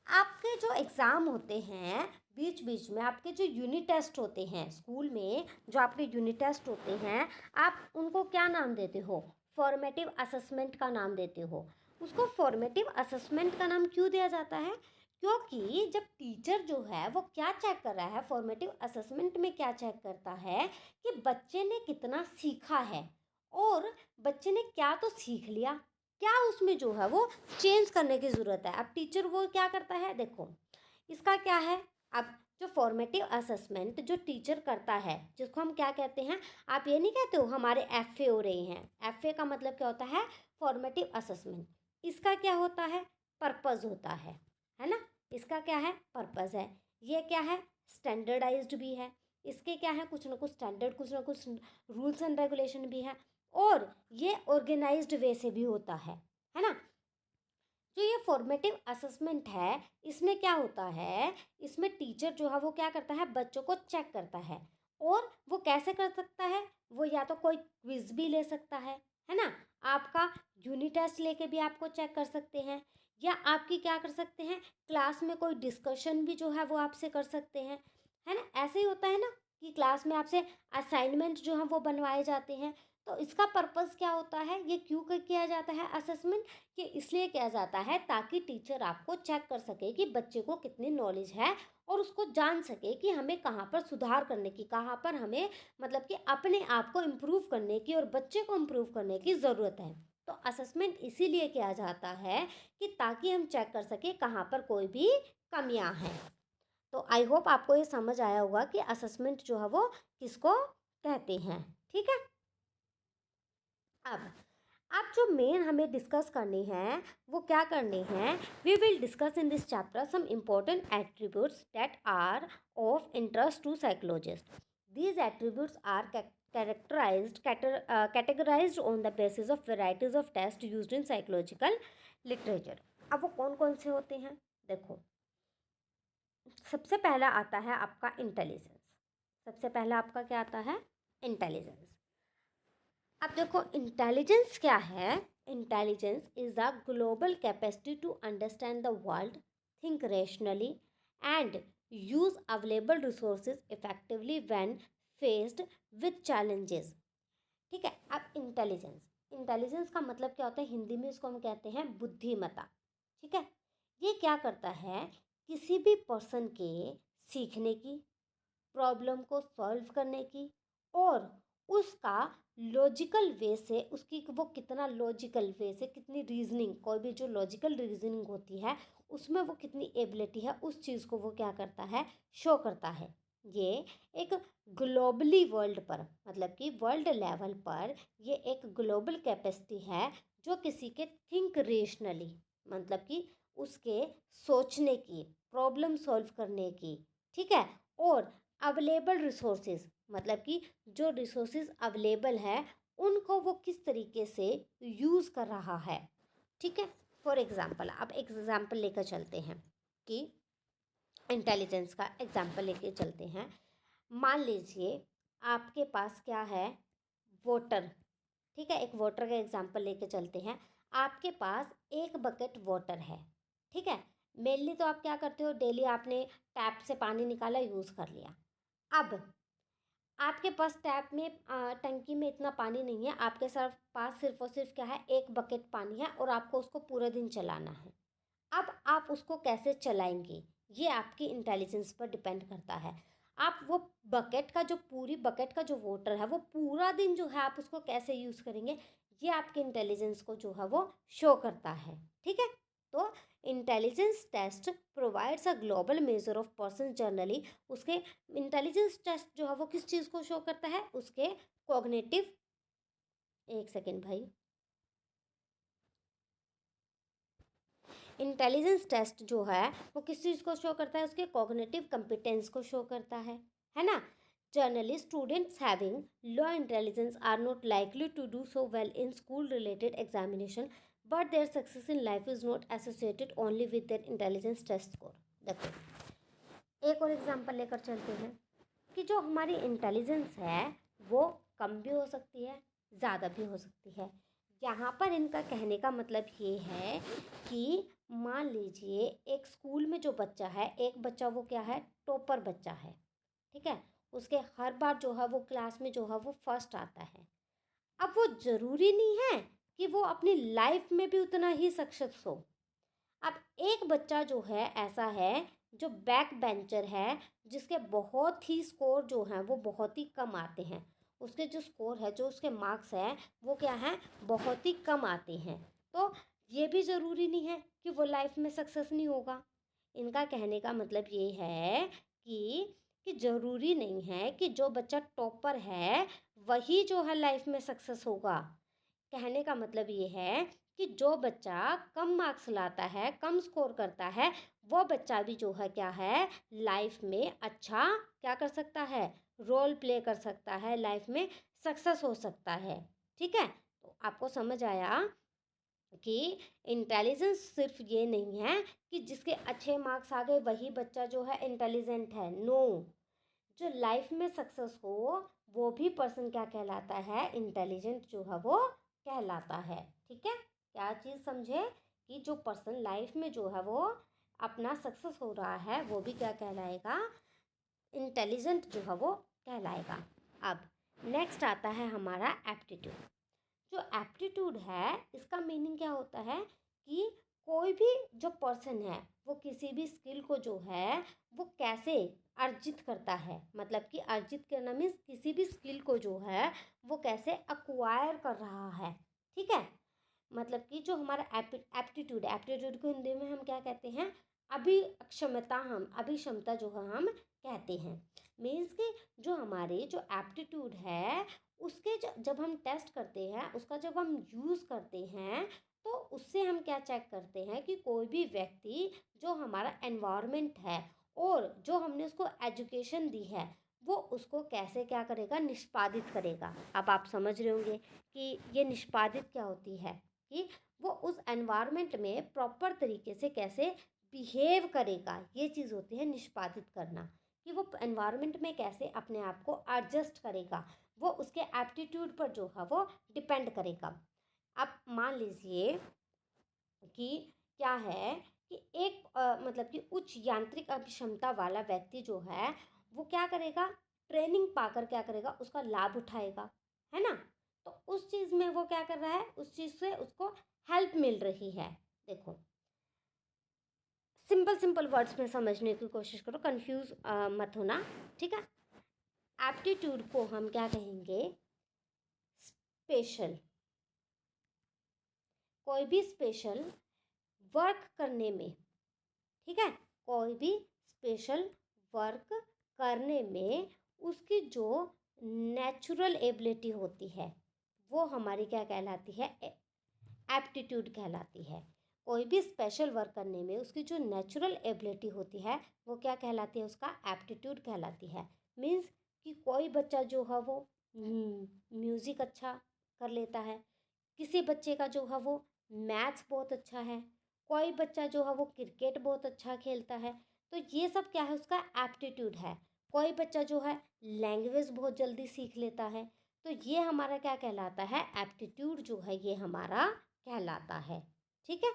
आपके जो एग्ज़ाम होते हैं बीच बीच में, आपके जो यूनिट टेस्ट होते हैं स्कूल में, जो आपके यूनिट टेस्ट होते हैं, आप उनको क्या नाम देते हो, फॉर्मेटिव असेसमेंट का नाम देते हो। उसको फॉर्मेटिव असेसमेंट का नाम क्यों दिया जाता है, क्योंकि जब टीचर जो है वो क्या चेक कर रहा है, फॉर्मेटिव असेसमेंट में क्या चेक करता है कि बच्चे ने कितना सीखा है और बच्चे ने क्या तो सीख लिया, क्या उसमें जो है वो चेंज करने की ज़रूरत है। अब टीचर वो क्या करता है, देखो इसका क्या है, अब जो फॉर्मेटिव असेसमेंट जो टीचर करता है जिसको हम क्या कहते हैं, आप ये नहीं कहते हो हमारे एफए हो रहे हैं, एफए का मतलब क्या होता है, फॉर्मेटिव असेसमेंट। इसका क्या होता है, पर्पज़ होता है ना, इसका क्या है, पर्पज़ है। ये क्या है, स्टैंडर्डाइज्ड भी है, इसके क्या है, कुछ ना कुछ स्टैंडर्ड, कुछ ना कुछ रूल्स एंड रेगुलेशन भी है, और ये ऑर्गेनाइज्ड वे से भी होता है ना। जो ये फॉर्मेटिव असेसमेंट है इसमें क्या होता है, इसमें टीचर जो है वो क्या करता है, बच्चों को चेक करता है। और वो कैसे कर सकता है, वो या तो कोई क्विज भी ले सकता है ना, आपका यूनिट टेस्ट लेके भी आपको चेक कर सकते हैं, या आपकी क्या कर सकते हैं, क्लास में कोई डिस्कशन भी जो है वो आपसे कर सकते हैं, है ना। ऐसे ही होता है ना कि क्लास में आपसे असाइनमेंट जो है वो बनवाए जाते हैं। तो इसका पर्पज़ क्या होता है, ये क्यों किया जाता है असेसमेंट, कि इसलिए किया जाता है ताकि टीचर आपको चेक कर सके कि बच्चे को कितनी नॉलेज है और उसको जान सके कि हमें कहाँ पर सुधार करने की, कहाँ पर हमें मतलब कि अपने आप को इम्प्रूव करने की और बच्चे को इम्प्रूव करने की ज़रूरत है। तो असेसमेंट इसीलिए किया जाता है कि ताकि हम चेक कर सके कहाँ पर कोई भी कमियां हैं। तो आई होप आपको ये समझ आया होगा कि असेसमेंट जो है वो किसको कहते हैं। ठीक है, अब जो मेन हमें डिस्कस करनी है वो क्या करनी है, we will discuss in this chapter some important attributes that are of interest to psychologist. These attributes are categorized on the basis of varieties of tests used in psychological literature। अब वो कौन कौन से होते हैं? देखो, सबसे पहला आता है आपका इंटेलिजेंस। सबसे पहला आपका क्या आता है? इंटेलिजेंस। अब देखो, इंटेलिजेंस क्या है? Intelligence is the global capacity to understand the world, think rationally and use available resources effectively when faced with challenges. ठीक है। अब इंटेलिजेंस, इंटेलिजेंस का मतलब क्या होता है? हिंदी में इसको हम कहते हैं बुद्धिमत्ता। ठीक है। ये क्या करता है? किसी भी पर्सन के सीखने की, प्रॉब्लम को सॉल्व करने की, और उसका लॉजिकल वे से, उसकी वो कितना लॉजिकल वे से, कितनी रीजनिंग, कोई भी जो लॉजिकल रीजनिंग होती है उसमें वो कितनी एबिलिटी है, उस चीज़ को वो क्या करता है? शो करता है। ये एक ग्लोबली वर्ल्ड पर, मतलब कि वर्ल्ड लेवल पर ये एक ग्लोबल कैपेसिटी है जो किसी के थिंक रेशनली, मतलब कि उसके सोचने की, प्रॉब्लम सॉल्व करने की, ठीक है, और अवेलेबल रिसोर्सेज, मतलब कि जो रिसोर्सेज अवेलेबल है उनको वो किस तरीके से यूज़ कर रहा है। ठीक है। फॉर एग्जांपल, अब एग्जांपल लेकर चलते हैं कि इंटेलिजेंस का एग्जांपल लेके चलते हैं। मान लीजिए आपके पास क्या है? वाटर। ठीक है, एक वाटर का एग्जांपल लेके चलते हैं। आपके पास एक बकेट वाटर है। ठीक है। मेनली तो आप क्या करते हो? डेली आपने टैप से पानी निकाला, यूज़ कर लिया। अब आपके पास टैप में टंकी में इतना पानी नहीं है, आपके साथ पास सिर्फ और सिर्फ क्या है? एक बकेट पानी है और आपको उसको पूरा दिन चलाना है। अब आप उसको कैसे चलाएंगे? ये आपकी इंटेलिजेंस पर डिपेंड करता है। आप वो बकेट का जो, पूरी बकेट का जो वाटर है वो पूरा दिन जो है आप उसको कैसे यूज़ करेंगे, ये आपके इंटेलिजेंस को जो है वो शो करता है। ठीक है। तो intelligence test provides a global measure of person generally. उसके इंटेलिजेंस टेस्ट जो है वो किस चीज़ को शो करता है? उसके कॉग्निटिव, एक सेकेंड भाई, इंटेलिजेंस टेस्ट जो है वो किस चीज़ को शो करता है? उसके कॉग्निटिव कंपिटेंस को शो करता है ना। Generally students having low intelligence are not likely to do so well in school related examination, but their success in life is not associated only with their intelligence test score. देखो, एक और example लेकर चलते हैं कि जो हमारी intelligence है वो कम भी हो सकती है, ज़्यादा भी हो सकती है। यहाँ पर इनका कहने का मतलब ये है कि मान लीजिए एक स्कूल में जो बच्चा है, एक बच्चा वो क्या है? टॉपर बच्चा है। ठीक है। उसके हर बार जो है वो क्लास में जो है वो फर्स्ट आता है। अब वो ज़रूरी नहीं है कि वो अपनी लाइफ में भी उतना ही सक्सेस हो। अब एक बच्चा जो है ऐसा है जो बैक बेंचर है, जिसके बहुत ही स्कोर जो हैं वो बहुत ही कम आते हैं। उसके जो स्कोर है, जो उसके मार्क्स हैं वो क्या हैं? बहुत ही कम आते हैं। तो ये भी ज़रूरी नहीं है कि वो लाइफ में सक्सेस नहीं होगा। इनका कहने का मतलब ये है कि ज़रूरी नहीं है कि जो बच्चा टॉपर है वही जो है लाइफ में सक्सेस होगा। कहने का मतलब ये है कि जो बच्चा कम मार्क्स लाता है, कम स्कोर करता है, वो बच्चा भी जो है क्या है? लाइफ में अच्छा क्या कर सकता है? रोल प्ले कर सकता है, लाइफ में सक्सेस हो सकता है। ठीक है। तो आपको समझ आया कि इंटेलिजेंस सिर्फ ये नहीं है कि जिसके अच्छे मार्क्स आ गए वही बच्चा जो है इंटेलिजेंट है। नो, जो लाइफ में सक्सेस हो वो भी पर्सन क्या कहलाता है? इंटेलिजेंट जो है वो कहलाता है। ठीक है। क्या चीज़ समझे? कि जो पर्सन लाइफ में जो है वो अपना सक्सेस हो रहा है वो भी क्या कहलाएगा? इंटेलिजेंट जो है वो कहलाएगा। अब नेक्स्ट आता है हमारा एप्टीट्यूड। जो एप्टीट्यूड है इसका मीनिंग क्या होता है? कि कोई भी जो पर्सन है वो किसी भी स्किल को जो है वो कैसे अर्जित करता है, मतलब कि अर्जित करना मीन्स किसी भी स्किल को जो है वो कैसे अक्वायर कर रहा है। ठीक है। मतलब कि जो हमारा एप्टीट्यूड है, एप्टीट्यूड को हिंदी में हम क्या कहते हैं? अभिक्षमता, हम अभिक्षमता जो है हम कहते हैं। मीन्स कि जो हमारे जो एप्टीट्यूड है उसके जब हम टेस्ट करते हैं, उसका जब हम यूज़ करते हैं, तो उससे हम क्या चेक करते हैं कि कोई भी व्यक्ति जो हमारा एनवायरनमेंट है और जो हमने उसको एजुकेशन दी है वो उसको कैसे क्या करेगा? निष्पादित करेगा। अब आप समझ रहे होंगे कि ये निष्पादित क्या होती है, कि वो उस एनवायरनमेंट में प्रॉपर तरीके से कैसे बिहेव करेगा, ये चीज़ होती है निष्पादित करना, कि वो एनवायरनमेंट में कैसे अपने आप को एडजस्ट करेगा, वो उसके एप्टीट्यूड पर जो है वो डिपेंड करेगा। अब मान लीजिए कि क्या है कि एक मतलब कि उच्च यांत्रिक अभिक्षमता वाला व्यक्ति जो है वो क्या करेगा, ट्रेनिंग पाकर क्या करेगा, उसका लाभ उठाएगा, है ना। तो उस चीज़ में वो क्या कर रहा है, उस चीज़ से उसको हेल्प मिल रही है। देखो, सिंपल सिंपल वर्ड्स में समझने की कोशिश करो, कंफ्यूज मत होना, ठीक है। एप्टीट्यूड को हम क्या कहेंगे, स्पेशल। कोई भी स्पेशल वर्क करने में, ठीक है, कोई भी स्पेशल वर्क करने में उसकी जो नेचुरल एबिलिटी होती है वो हमारी क्या कहलाती है, एप्टीट्यूड कहलाती है। कोई भी स्पेशल वर्क करने में उसकी जो नेचुरल एबिलिटी होती है वो क्या कहलाती है, उसका एप्टीट्यूड कहलाती है। मीन्स कि कोई बच्चा जो है वो म्यूज़िक अच्छा कर लेता है, किसी बच्चे का जो है वो मैथ्स बहुत अच्छा है, कोई बच्चा जो है वो क्रिकेट बहुत अच्छा खेलता है। तो ये सब क्या है, उसका एप्टीट्यूड है। कोई बच्चा जो है लैंग्वेज बहुत जल्दी सीख लेता है। तो ये हमारा क्या कहलाता है, एप्टीट्यूड जो है ये हमारा कहलाता है, ठीक है।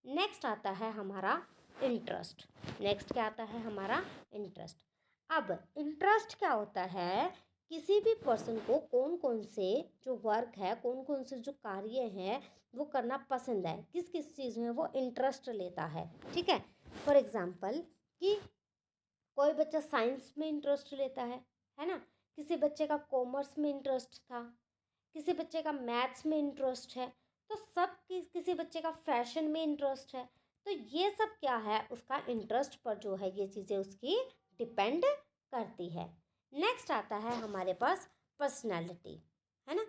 नेक्स्ट आता है हमारा इंटरेस्ट। नेक्स्ट क्या आता है हमारा, इंटरेस्ट। अब इंटरेस्ट क्या होता है, किसी भी पर्सन को कौन कौन से जो वर्क है, कौन कौन से जो कार्य हैं वो करना पसंद है, किस किस चीज़ में वो इंटरेस्ट लेता है, ठीक है। फॉर एग्जाम्पल कि कोई बच्चा साइंस में इंटरेस्ट लेता है ना, किसी बच्चे का कॉमर्स में इंटरेस्ट था, किसी बच्चे का मैथ्स में इंटरेस्ट है, तो सब किसी बच्चे का फैशन में इंटरेस्ट है। तो ये सब क्या है, उसका इंटरेस्ट पर जो है ये चीज़ें उसकी डिपेंड करती है। नेक्स्ट आता है हमारे पास पर्सनैलिटी, है ना।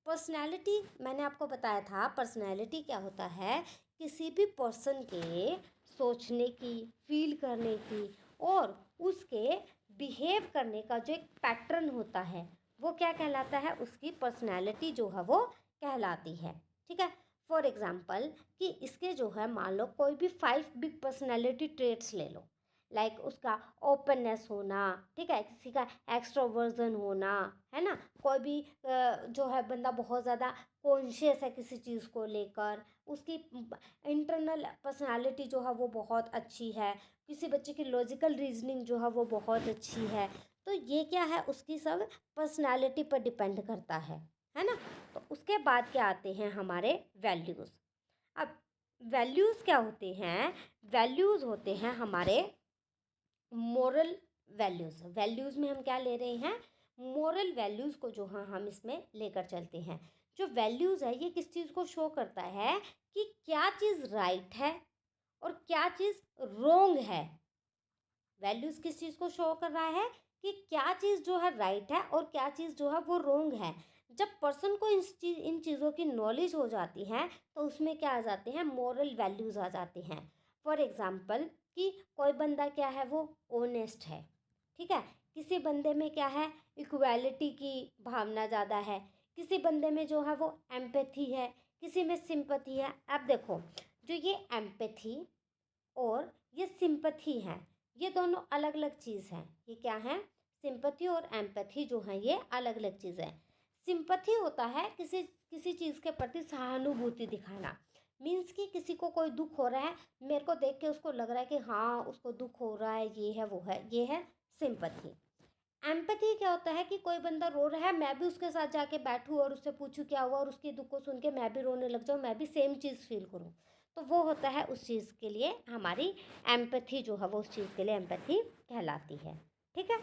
पर्सनैलिटी मैंने आपको बताया था, पर्सनैलिटी क्या होता है, किसी भी पर्सन के सोचने की, फील करने की और उसके बिहेव करने का जो एक पैटर्न होता है वो क्या कहलाता है, उसकी पर्सनैलिटी जो है वो कहलाती है, ठीक है। फॉर एग्जाम्पल कि इसके जो है मान लो कोई भी 5 बिग पर्सनैलिटी ट्रेट्स ले लो, लाइक उसका ओपननेस होना, ठीक है, किसी का एक्सट्रोवर्जन होना, है ना। कोई भी जो है बंदा बहुत ज़्यादा कॉन्शियस है किसी चीज़ को लेकर, उसकी इंटरनल पर्सनालिटी जो है वो बहुत अच्छी है, किसी बच्चे की लॉजिकल रीजनिंग जो है वो बहुत अच्छी है। तो ये क्या है, उसकी सब पर्सनालिटी पर डिपेंड करता है ना। तो उसके बाद क्या आते हैं हमारे वैल्यूज़। अब वैल्यूज़ क्या होते हैं, वैल्यूज़ होते हैं हमारे मोरल वैल्यूज़। वैल्यूज़ में हम क्या ले रहे हैं, मोरल वैल्यूज़ को जो हाँ हम इसमें लेकर चलते हैं। जो वैल्यूज़ है ये किस चीज़ को शो करता है कि क्या चीज़ राइट है और क्या चीज़ रोंग है। वैल्यूज़ किस चीज़ को शो कर रहा है कि क्या चीज़ जो है राइट है और क्या चीज़ जो है वो रोंग है। जब पर्सन को इन चीज़ों की नॉलेज हो जाती है तो उसमें क्या आ जाते हैं, मोरल वैल्यूज़ आ जाते हैं। फॉर एग्ज़ाम्पल कि कोई बंदा क्या है वो ऑनेस्ट है, ठीक है, किसी बंदे में क्या है, इक्वालिटी की भावना ज़्यादा है, किसी बंदे में जो है वो एम्पैथी है, किसी में सिंपैथी है। अब देखो, जो ये एम्पैथी और ये सिंपैथी है, ये दोनों अलग अलग चीज़ हैं। ये क्या है, सिंपैथी और एम्पैथी जो है ये अलग अलग चीज़ है। सिंपैथी होता है किसी किसी चीज़ के प्रति सहानुभूति दिखाना। मीन्स कि किसी को कोई दुख हो रहा है, मेरे को देख के उसको लग रहा है कि हाँ उसको दुख हो रहा है, ये है वो है, ये है सिंपैथी। एम्पैथी क्या होता है कि कोई बंदा रो रहा है, मैं भी उसके साथ जाके बैठूँ और उससे पूछूँ क्या हुआ और उसके दुख को सुन के मैं भी रोने लग जाऊँ, मैं भी सेम चीज़ फील करूँ। तो वो होता है उस चीज़ के लिए हमारी एम्पैथी जो है वो उस चीज़ के लिए एम्पैथी कहलाती है, ठीक है।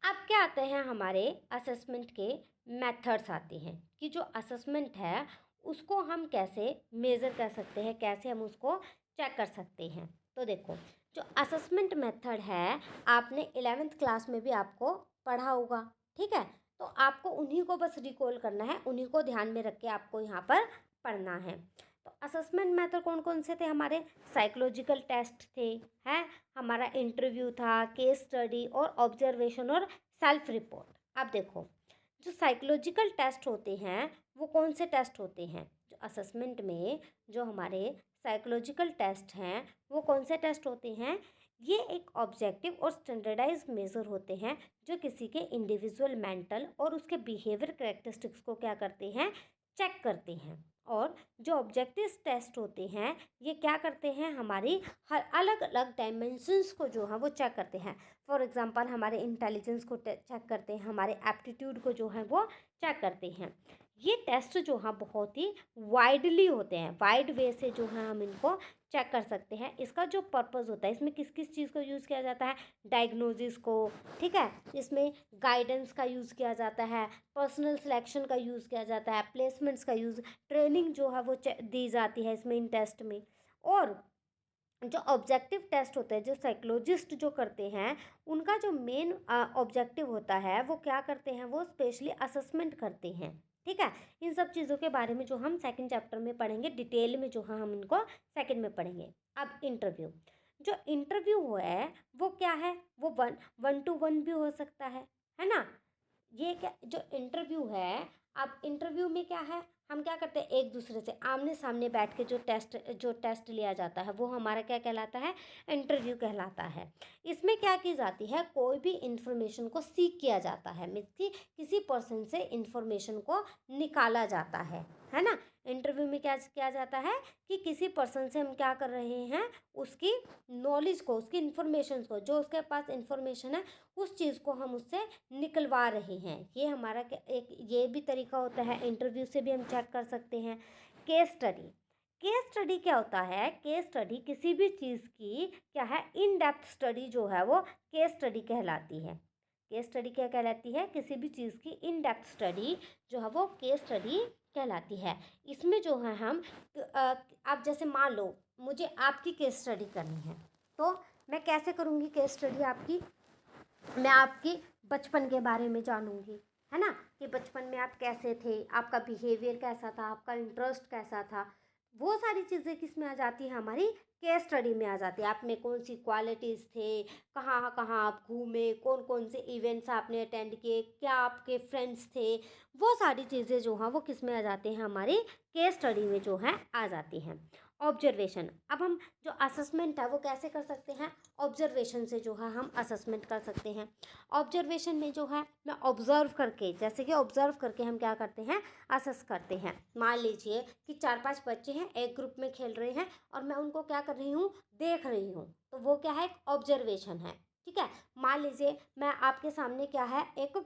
अब क्या आते हैं हमारे असेसमेंट के मेथड्स आते हैं कि जो असेसमेंट है उसको हम कैसे मेज़र कर सकते हैं, कैसे हम उसको चेक कर सकते हैं। तो देखो, जो असेसमेंट मेथड है आपने 11th क्लास में भी आपको पढ़ा होगा, ठीक है। तो आपको उन्हीं को बस रिकॉल करना है, उन्हीं को ध्यान में रख के आपको यहाँ पर पढ़ना है। तो असेसमेंट मेथड कौन कौन से थे हमारे, साइकोलॉजिकल टेस्ट थे, हैं, हमारा इंटरव्यू था, केस स्टडी और ऑब्जर्वेशन और सेल्फ रिपोर्ट। अब देखो, जो साइकोलॉजिकल टेस्ट होते हैं वो कौन से टेस्ट होते हैं, असेसमेंट में जो हमारे साइकोलॉजिकल टेस्ट हैं वो कौन से टेस्ट होते हैं? ये एक ऑब्जेक्टिव और स्टैंडर्डाइज्ड मेज़र होते हैं जो किसी के इंडिविजुअल मेंटल और उसके बिहेवियर कैरेक्टरिस्टिक्स को क्या करते हैं? चेक करते हैं। और जो ऑब्जेक्टिव टेस्ट होते हैं ये क्या करते हैं? हमारी हर अलग अलग डायमेंशंस को जो है वो चेक करते हैं। फॉर एग्जांपल हमारे इंटेलिजेंस को चेक करते हैं, हमारे एप्टीट्यूड को जो है वो चेक करते हैं। ये टेस्ट जो है बहुत ही वाइडली होते हैं, वाइड वे से जो है हम इनको चेक कर सकते हैं। इसका जो पर्पस होता है, इसमें किस किस चीज़ को यूज़ किया जाता है? डायग्नोसिस को, ठीक है, इसमें गाइडेंस का यूज़ किया जाता है, पर्सनल सिलेक्शन का यूज़ किया जाता है, प्लेसमेंट्स का यूज़, ट्रेनिंग जो है वो दी जाती है इसमें, इन टेस्ट में। और जो ऑब्जेक्टिव टेस्ट होते हैं जो साइकोलॉजिस्ट जो करते हैं उनका जो मेन ऑब्जेक्टिव होता है वो क्या करते हैं? वो स्पेशली असेसमेंट करते हैं, ठीक है। इन सब चीज़ों के बारे में जो हम सेकंड चैप्टर में पढ़ेंगे, डिटेल में जो है हम इनको सेकंड में पढ़ेंगे। अब इंटरव्यू, जो इंटरव्यू है वो क्या है? वो वन टू वन भी हो सकता है ना। ये क्या जो इंटरव्यू है, अब इंटरव्यू में क्या है? हम क्या करते हैं? एक दूसरे से आमने सामने बैठ के जो टेस्ट लिया जाता है वो हमारा क्या कहलाता है? इंटरव्यू कहलाता है। इसमें क्या की जाती है? कोई भी इंफॉर्मेशन को सीख किया जाता है, मीन्स कि किसी पर्सन से इंफॉर्मेशन को निकाला जाता है ना। इंटरव्यू में क्या किया जाता है कि किसी पर्सन से हम क्या कर रहे हैं? उसकी नॉलेज को, उसकी इन्फॉर्मेशन को, जो उसके पास इंफॉर्मेशन है उस चीज़ को हम उससे निकलवा रहे हैं। ये हमारा एक ये भी तरीका होता है। इंटरव्यू से भी हम चेक कर सकते हैं। केस स्टडी, केस स्टडी क्या होता है? केस स्टडी किसी भी चीज़ की क्या है? इन डेप्थ स्टडी जो है वो केस स्टडी कहलाती है। केस स्टडी क्या कहलाती है? किसी भी चीज़ की इन डेप्थ स्टडी जो है वो केस स्टडी कहलाती है। इसमें जो है हम आप जैसे मान लो मुझे आपकी केस स्टडी करनी है, तो मैं कैसे करूँगी केस स्टडी आपकी? मैं आपकी बचपन के बारे में जानूंगी, है ना, कि बचपन में आप कैसे थे, आपका बिहेवियर कैसा था, आपका इंटरेस्ट कैसा था। वो सारी चीज़ें किस में आ जाती है? हमारी केस स्टडी में आ जाती है। आप में कौन सी क्वालिटीज़ थे, कहाँ कहाँ आप घूमे, कौन कौन से इवेंट्स आपने अटेंड किए, क्या आपके फ्रेंड्स थे, वो सारी चीज़ें जो हैं वो किस में आ जाती हैं? हमारी केस स्टडी में जो है आ जाती हैं। ऑब्जर्वेशन, अब हम जो असेसमेंट है वो कैसे कर सकते हैं? ऑब्जर्वेशन से जो है हम असेसमेंट कर सकते हैं। ऑब्जर्वेशन में जो है मैं ऑब्जर्व करके, जैसे कि ऑब्जर्व करके हम क्या करते हैं? असेस करते हैं। मान लीजिए कि 4-5 बच्चे हैं, एक ग्रुप में खेल रहे हैं और मैं उनको क्या कर रही हूँ? देख रही हूँ, तो वो क्या है? एक ऑब्जर्वेशन है, ठीक है। मान लीजिए मैं आपके सामने क्या है? एक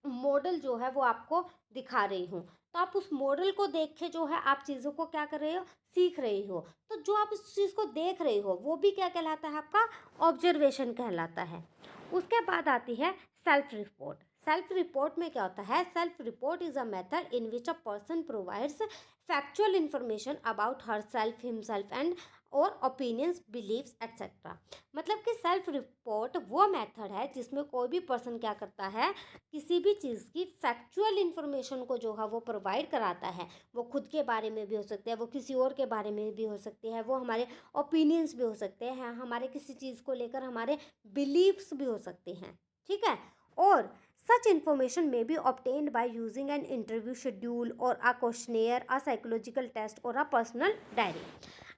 मॉडल जो है वो आपको दिखा रही हूँ, तो आप उस मॉडल को देख के जो है आप चीज़ों को क्या कर रहे हो? सीख रही हो। तो जो आप इस चीज़ को देख रहे हो वो भी क्या कहलाता है? आपका ऑब्जर्वेशन कहलाता है। उसके बाद आती है सेल्फ रिपोर्ट। सेल्फ रिपोर्ट में क्या होता है? Self report is a method in which a person provides factual information about her self, himself and और ओपिनियंस, बिलीव्स एक्सेट्रा। मतलब कि सेल्फ रिपोर्ट वो मेथड है जिसमें कोई भी पर्सन क्या करता है? किसी भी चीज़ की फैक्चुअल इंफॉर्मेशन को जो है वो प्रोवाइड कराता है। वो खुद के बारे में भी हो सकते हैं, वो किसी और के बारे में भी हो सकते हैं, वो हमारे ओपिनियंस भी हो सकते हैं, हमारे किसी चीज़ को लेकर हमारे बिलीव्स भी हो सकते हैं, ठीक है। और सच इंफॉर्मेशन में B obtained by using an interview schedule और अ क्वेश्चनेयर, अ साइकोलॉजिकल टेस्ट और अ पर्सनल डायरी।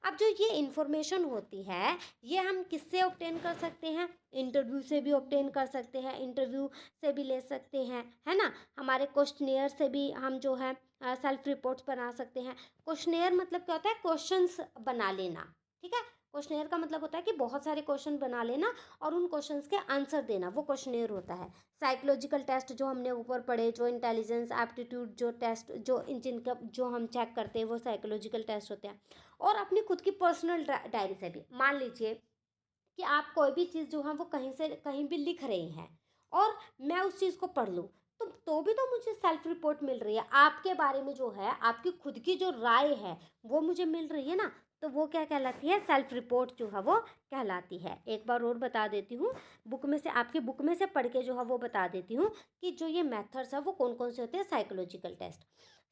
अब जो ये इन्फॉर्मेशन होती है ये हम किससे ऑब्टेन कर सकते हैं? इंटरव्यू से भी ऑब्टेन कर सकते हैं, इंटरव्यू से भी ले सकते हैं, है ना। हमारे क्वेश्चनेयर से भी हम जो है सेल्फ रिपोर्ट्स बना सकते हैं। क्वेश्चनेयर मतलब क्या होता है? क्वेश्चंस बना लेना, ठीक है। क्वेश्चनेयर का मतलब होता है कि बहुत सारे क्वेश्चन बना लेना और उन क्वेश्चंस के आंसर देना, वो क्वेश्चनेयर होता है। साइकोलॉजिकल टेस्ट जो हमने ऊपर पढ़े, जो इंटेलिजेंस, एप्टीट्यूड, जो टेस्ट जो जिनका जो हम चेक करते हैं वो साइकोलॉजिकल टेस्ट होते हैं। और अपनी खुद की पर्सनल डायरी से भी, मान लीजिए कि आप कोई भी चीज़ जो है वो कहीं से कहीं भी लिख रहे हैं और मैं उस चीज़ को पढ़ लूँ, तो भी तो मुझे सेल्फ रिपोर्ट मिल रही है आपके बारे में, जो है आपकी खुद की जो राय है वो मुझे मिल रही है ना। तो वो क्या कहलाती है? सेल्फ रिपोर्ट जो है वो कहलाती है। एक बार और बता देती हूँ, बुक में से, आपकी बुक में से पढ़ के जो है वो बता देती हूँ कि जो ये मेथड्स है वो कौन कौन से होते हैं। Psychological test,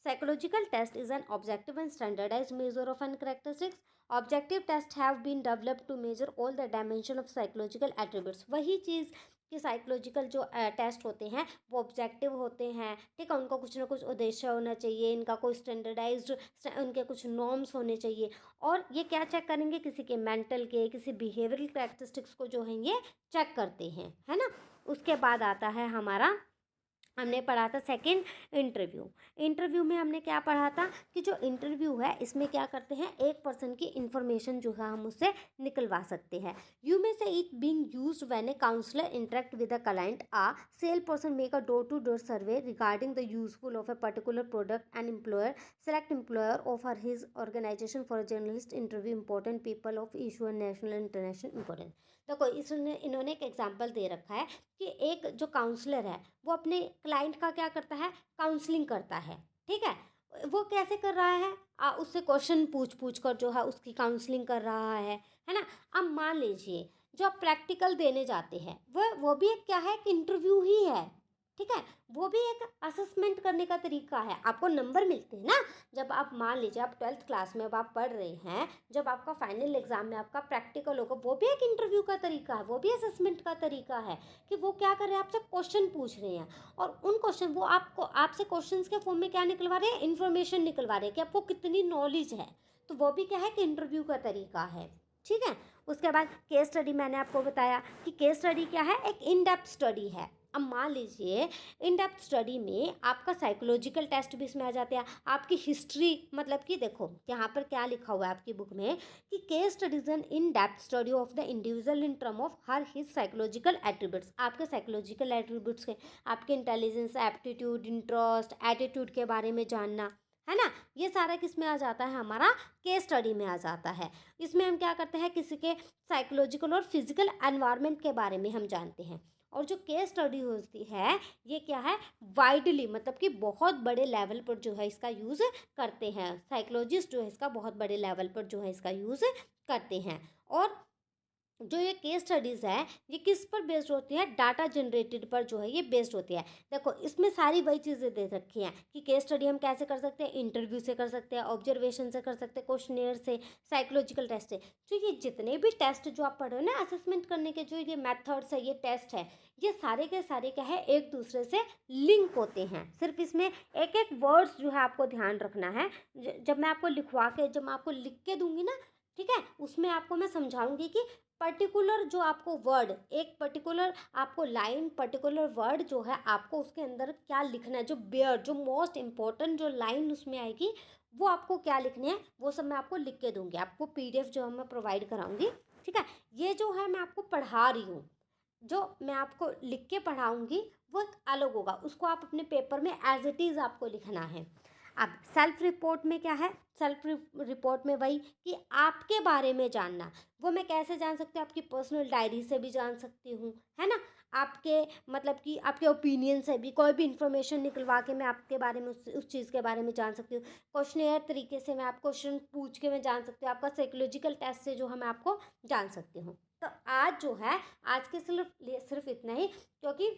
Psychological test is an objective and standardized measure of an characteristics. Objective tests have been developed to measure all the dimension of psychological attributes. वही चीज़ कि साइकोलॉजिकल जो टेस्ट होते हैं वो ऑब्जेक्टिव होते हैं, ठीक है, उनका कुछ ना कुछ उद्देश्य होना चाहिए, इनका कोई स्टैंडर्डाइज्ड उनके कुछ नॉर्म्स होने चाहिए। और ये क्या चेक करेंगे, किसी के मेंटल के, किसी बिहेवियरल कैरेक्टरिस्टिक्स को जो है ये चेक करते हैं, है ना। उसके बाद आता है हमारा, हमने पढ़ा था सेकंड, इंटरव्यू। इंटरव्यू में हमने क्या पढ़ा था कि जो इंटरव्यू है इसमें क्या करते हैं, एक पर्सन की इंफॉर्मेशन जो है हम उससे निकलवा सकते हैं। You may say it being used when a counsellor interact with a client, a sale person make a door to door survey regarding the useful of a particular product and employer select employer of her his organisation for a journalist interview important people of issue and national international importance. देखो इसने इन्होंने एक example दे रखा है कि एक जो counsellor है वो अपने क्लाइंट का क्या करता है, काउंसलिंग करता है, ठीक है। वो कैसे कर रहा है, उससे क्वेश्चन पूछ कर जो है उसकी काउंसलिंग कर रहा है ना। अब मान लीजिए जो आप प्रैक्टिकल देने जाते हैं वो भी एक क्या है, एक इंटरव्यू ही है, ठीक है। वो भी एक असेसमेंट करने का तरीका है। आपको नंबर मिलते हैं ना, जब आप मान लीजिए आप 12th क्लास में अब आप पढ़ रहे हैं, जब आपका फाइनल एग्जाम में आपका प्रैक्टिकल होगा, वो भी एक इंटरव्यू का तरीका है, वो भी असेसमेंट का तरीका है कि वो क्या कर रहे हैं, आपसे क्वेश्चन पूछ रहे हैं और उन क्वेश्चन वो आपको आपसे क्वेश्चन के फॉर्म में क्या निकलवा रहे हैं, इन्फॉर्मेशन निकलवा रहे हैं कि आपको कितनी नॉलेज है। तो वो भी क्या है कि इंटरव्यू का तरीका है, ठीक है। उसके बाद केस स्टडी, मैंने आपको बताया कि केस स्टडी क्या है, एक इन डेप्थ स्टडी है। अब मान लीजिए इन डेप्थ स्टडी में आपका साइकोलॉजिकल टेस्ट भी इसमें आ जाते हैं, आपकी हिस्ट्री, मतलब कि देखो यहाँ पर क्या लिखा हुआ है आपकी बुक में कि case study is an in depth study of the individual in term of her his psychological attributes. आपके साइकोलॉजिकल एट्रीब्यूट्स के, आपके इंटेलिजेंस, एप्टीट्यूड, इंटरेस्ट, एटीट्यूड के बारे में जानना, है ना। ये सारा किस में आ जाता है, हमारा केस स्टडी में आ जाता है। इसमें हम क्या करते हैं, किसी के साइकोलॉजिकल और फिजिकल एनवायरनमेंट के बारे में हम जानते हैं। और जो केस स्टडी होती है ये क्या है, वाइडली, मतलब कि बहुत बड़े लेवल पर जो है इसका यूज़ करते हैं। साइकोलॉजिस्ट जो है इसका बहुत बड़े लेवल पर जो है इसका यूज़ करते हैं। और जो ये केस स्टडीज़ है ये किस पर बेस्ड होती है, डाटा जनरेटेड पर जो है ये बेस्ड होती है। देखो इसमें सारी वही चीज़ें दे रखी हैं कि केस स्टडी हम कैसे कर सकते हैं, इंटरव्यू से कर सकते हैं, ऑब्जर्वेशन से कर सकते हैं, क्वेश्चनेयर से, साइकोलॉजिकल टेस्ट से। तो ये जितने भी टेस्ट जो आप पढ़ रहे हो ना असेसमेंट करने के, जो ये मेथड्स है, ये टेस्ट है, ये सारे के सारे क्या है, एक दूसरे से लिंक होते हैं। सिर्फ इसमें एक एक वर्ड्स जो है आपको ध्यान रखना है। जब मैं आपको लिखवा के, जब मैं आपको लिख के दूंगी ना, ठीक है, उसमें आपको मैं समझाऊंगी कि पर्टिकुलर जो आपको वर्ड, एक पर्टिकुलर आपको लाइन, पर्टिकुलर वर्ड जो है आपको उसके अंदर क्या लिखना है, जो बेयर, जो मोस्ट इम्पोर्टेंट जो लाइन उसमें आएगी वो आपको क्या लिखनी है, वो सब मैं आपको लिख के दूंगी। आपको पीडीएफ जो है मैं प्रोवाइड कराऊंगी, ठीक है। ये जो है मैं आपको पढ़ा रही हूँ, जो मैं आपको लिख के पढ़ाऊंगी वो एक अलग होगा, उसको आप अपने पेपर में एज इट इज़ आपको लिखना है। अब सेल्फ रिपोर्ट में क्या है, सेल्फ रिपोर्ट में वही कि आपके बारे में जानना, वो मैं कैसे जान सकती हूँ, आपकी पर्सनल डायरी से भी जान सकती हूँ, है ना। आपके मतलब कि आपके ओपिनियन से भी, कोई भी इंफॉर्मेशन निकलवा के मैं आपके बारे में उस चीज़ के बारे में जान सकती हूँ। क्वेश्चनेयर तरीके से मैं आप क्वेश्चन पूछ के मैं जान सकती हूँ, आपका साइकोलॉजिकल टेस्ट से जो है मैं आपको जान सकती हूँ। तो आज जो है, आज के सिर्फ इतना ही, क्योंकि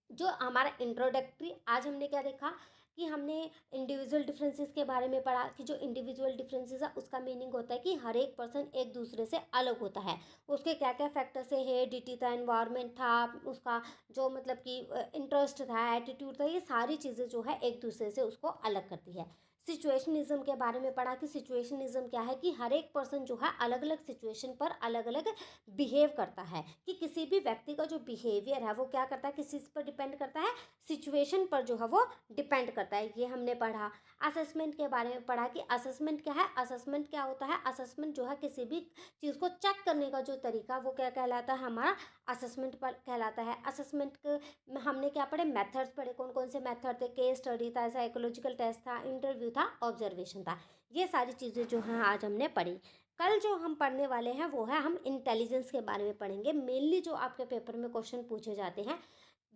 जो हमारा इंट्रोडक्टरी, आज हमने क्या देखा कि हमने इंडिविजुअल डिफरेंसेस के बारे में पढ़ा कि जो इंडिविजुअल डिफरेंसेस है उसका मीनिंग होता है कि हर एक पर्सन एक दूसरे से अलग होता है, उसके क्या क्या फैक्टर्स है, हेरिडिटी था, एनवायरनमेंट था, उसका जो मतलब कि इंटरेस्ट था, एटीट्यूड था, ये सारी चीज़ें जो है एक दूसरे से उसको अलग करती है। सिचुएशनिज्म के बारे में पढ़ा कि सिचुएशनिज्म क्या है, कि हर एक पर्सन जो है अलग अलग सिचुएशन पर अलग अलग बिहेव करता है, कि किसी भी व्यक्ति का जो बिहेवियर है वो क्या करता है, किस चीज़ पर डिपेंड करता है, सिचुएशन पर जो है वो डिपेंड करता है। ये हमने पढ़ा। असेसमेंट के बारे में पढ़ा कि असेसमेंट क्या है, असेसमेंट क्या होता है, असेसमेंट जो है किसी भी चीज़ को चेक करने का जो तरीका वो क्या कहलाता है, हमारा असेसमेंट पर कहलाता है। असेसमेंट में हमने क्या पढ़े, मेथड्स पढ़े, कौन कौन से मेथड थे, केस स्टडी था, साइकोलॉजिकल टेस्ट था, इंटरव्यू था, ऑब्जर्वेशन था। ये सारी चीज़ें जो हैं आज हमने पढ़ी। कल जो हम पढ़ने वाले हैं वो है, हम इंटेलिजेंस के बारे में पढ़ेंगे। मेनली जो आपके पेपर में क्वेश्चन पूछे जाते हैं,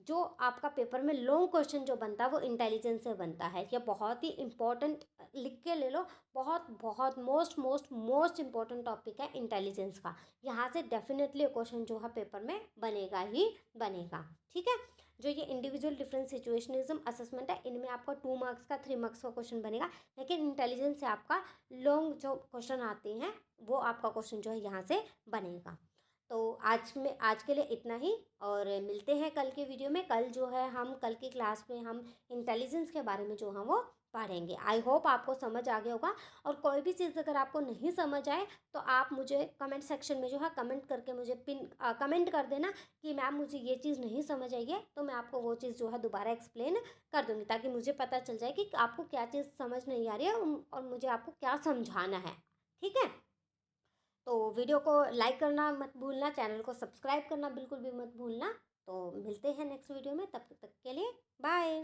जो आपका पेपर में लॉन्ग क्वेश्चन जो बनता है वो इंटेलिजेंस से बनता है। ये बहुत ही इंपॉर्टेंट, लिख के ले लो, बहुत बहुत most most most important topic है इंटेलिजेंस का। यहाँ से डेफिनेटली क्वेश्चन जो है पेपर में बनेगा ही बनेगा, ठीक है। जो ये इंडिविजुअल डिफरेंस सिचुएशनिज्म असेसमेंट है, इनमें आपका 2 मार्क्स का 3 मार्क्स का क्वेश्चन बनेगा, लेकिन इंटेलिजेंस से आपका लॉन्ग जो क्वेश्चन आते हैं वो आपका क्वेश्चन जो है यहाँ से बनेगा। तो आज के लिए इतना ही, और मिलते हैं कल के वीडियो में। कल जो है हम कल की क्लास में हम इंटेलिजेंस के बारे में जो है वो पढ़ेंगे। आई होप आपको समझ आ गया होगा। और कोई भी चीज़ अगर आपको नहीं समझ आए तो आप मुझे कमेंट सेक्शन में जो है कमेंट करके मुझे कमेंट कर देना कि मैम मुझे ये चीज़ नहीं समझ आई है, तो मैं आपको वो चीज़ जो है दोबारा एक्सप्लेन कर दूँगी, ताकि मुझे पता चल जाए कि आपको क्या चीज़ समझ नहीं आ रही है और मुझे आपको क्या समझाना है। ठीक है, तो वीडियो को लाइक करना मत भूलना, चैनल को सब्सक्राइब करना बिल्कुल भी मत भूलना। तो मिलते हैं नेक्स्ट वीडियो में, तब तक के लिए बाय।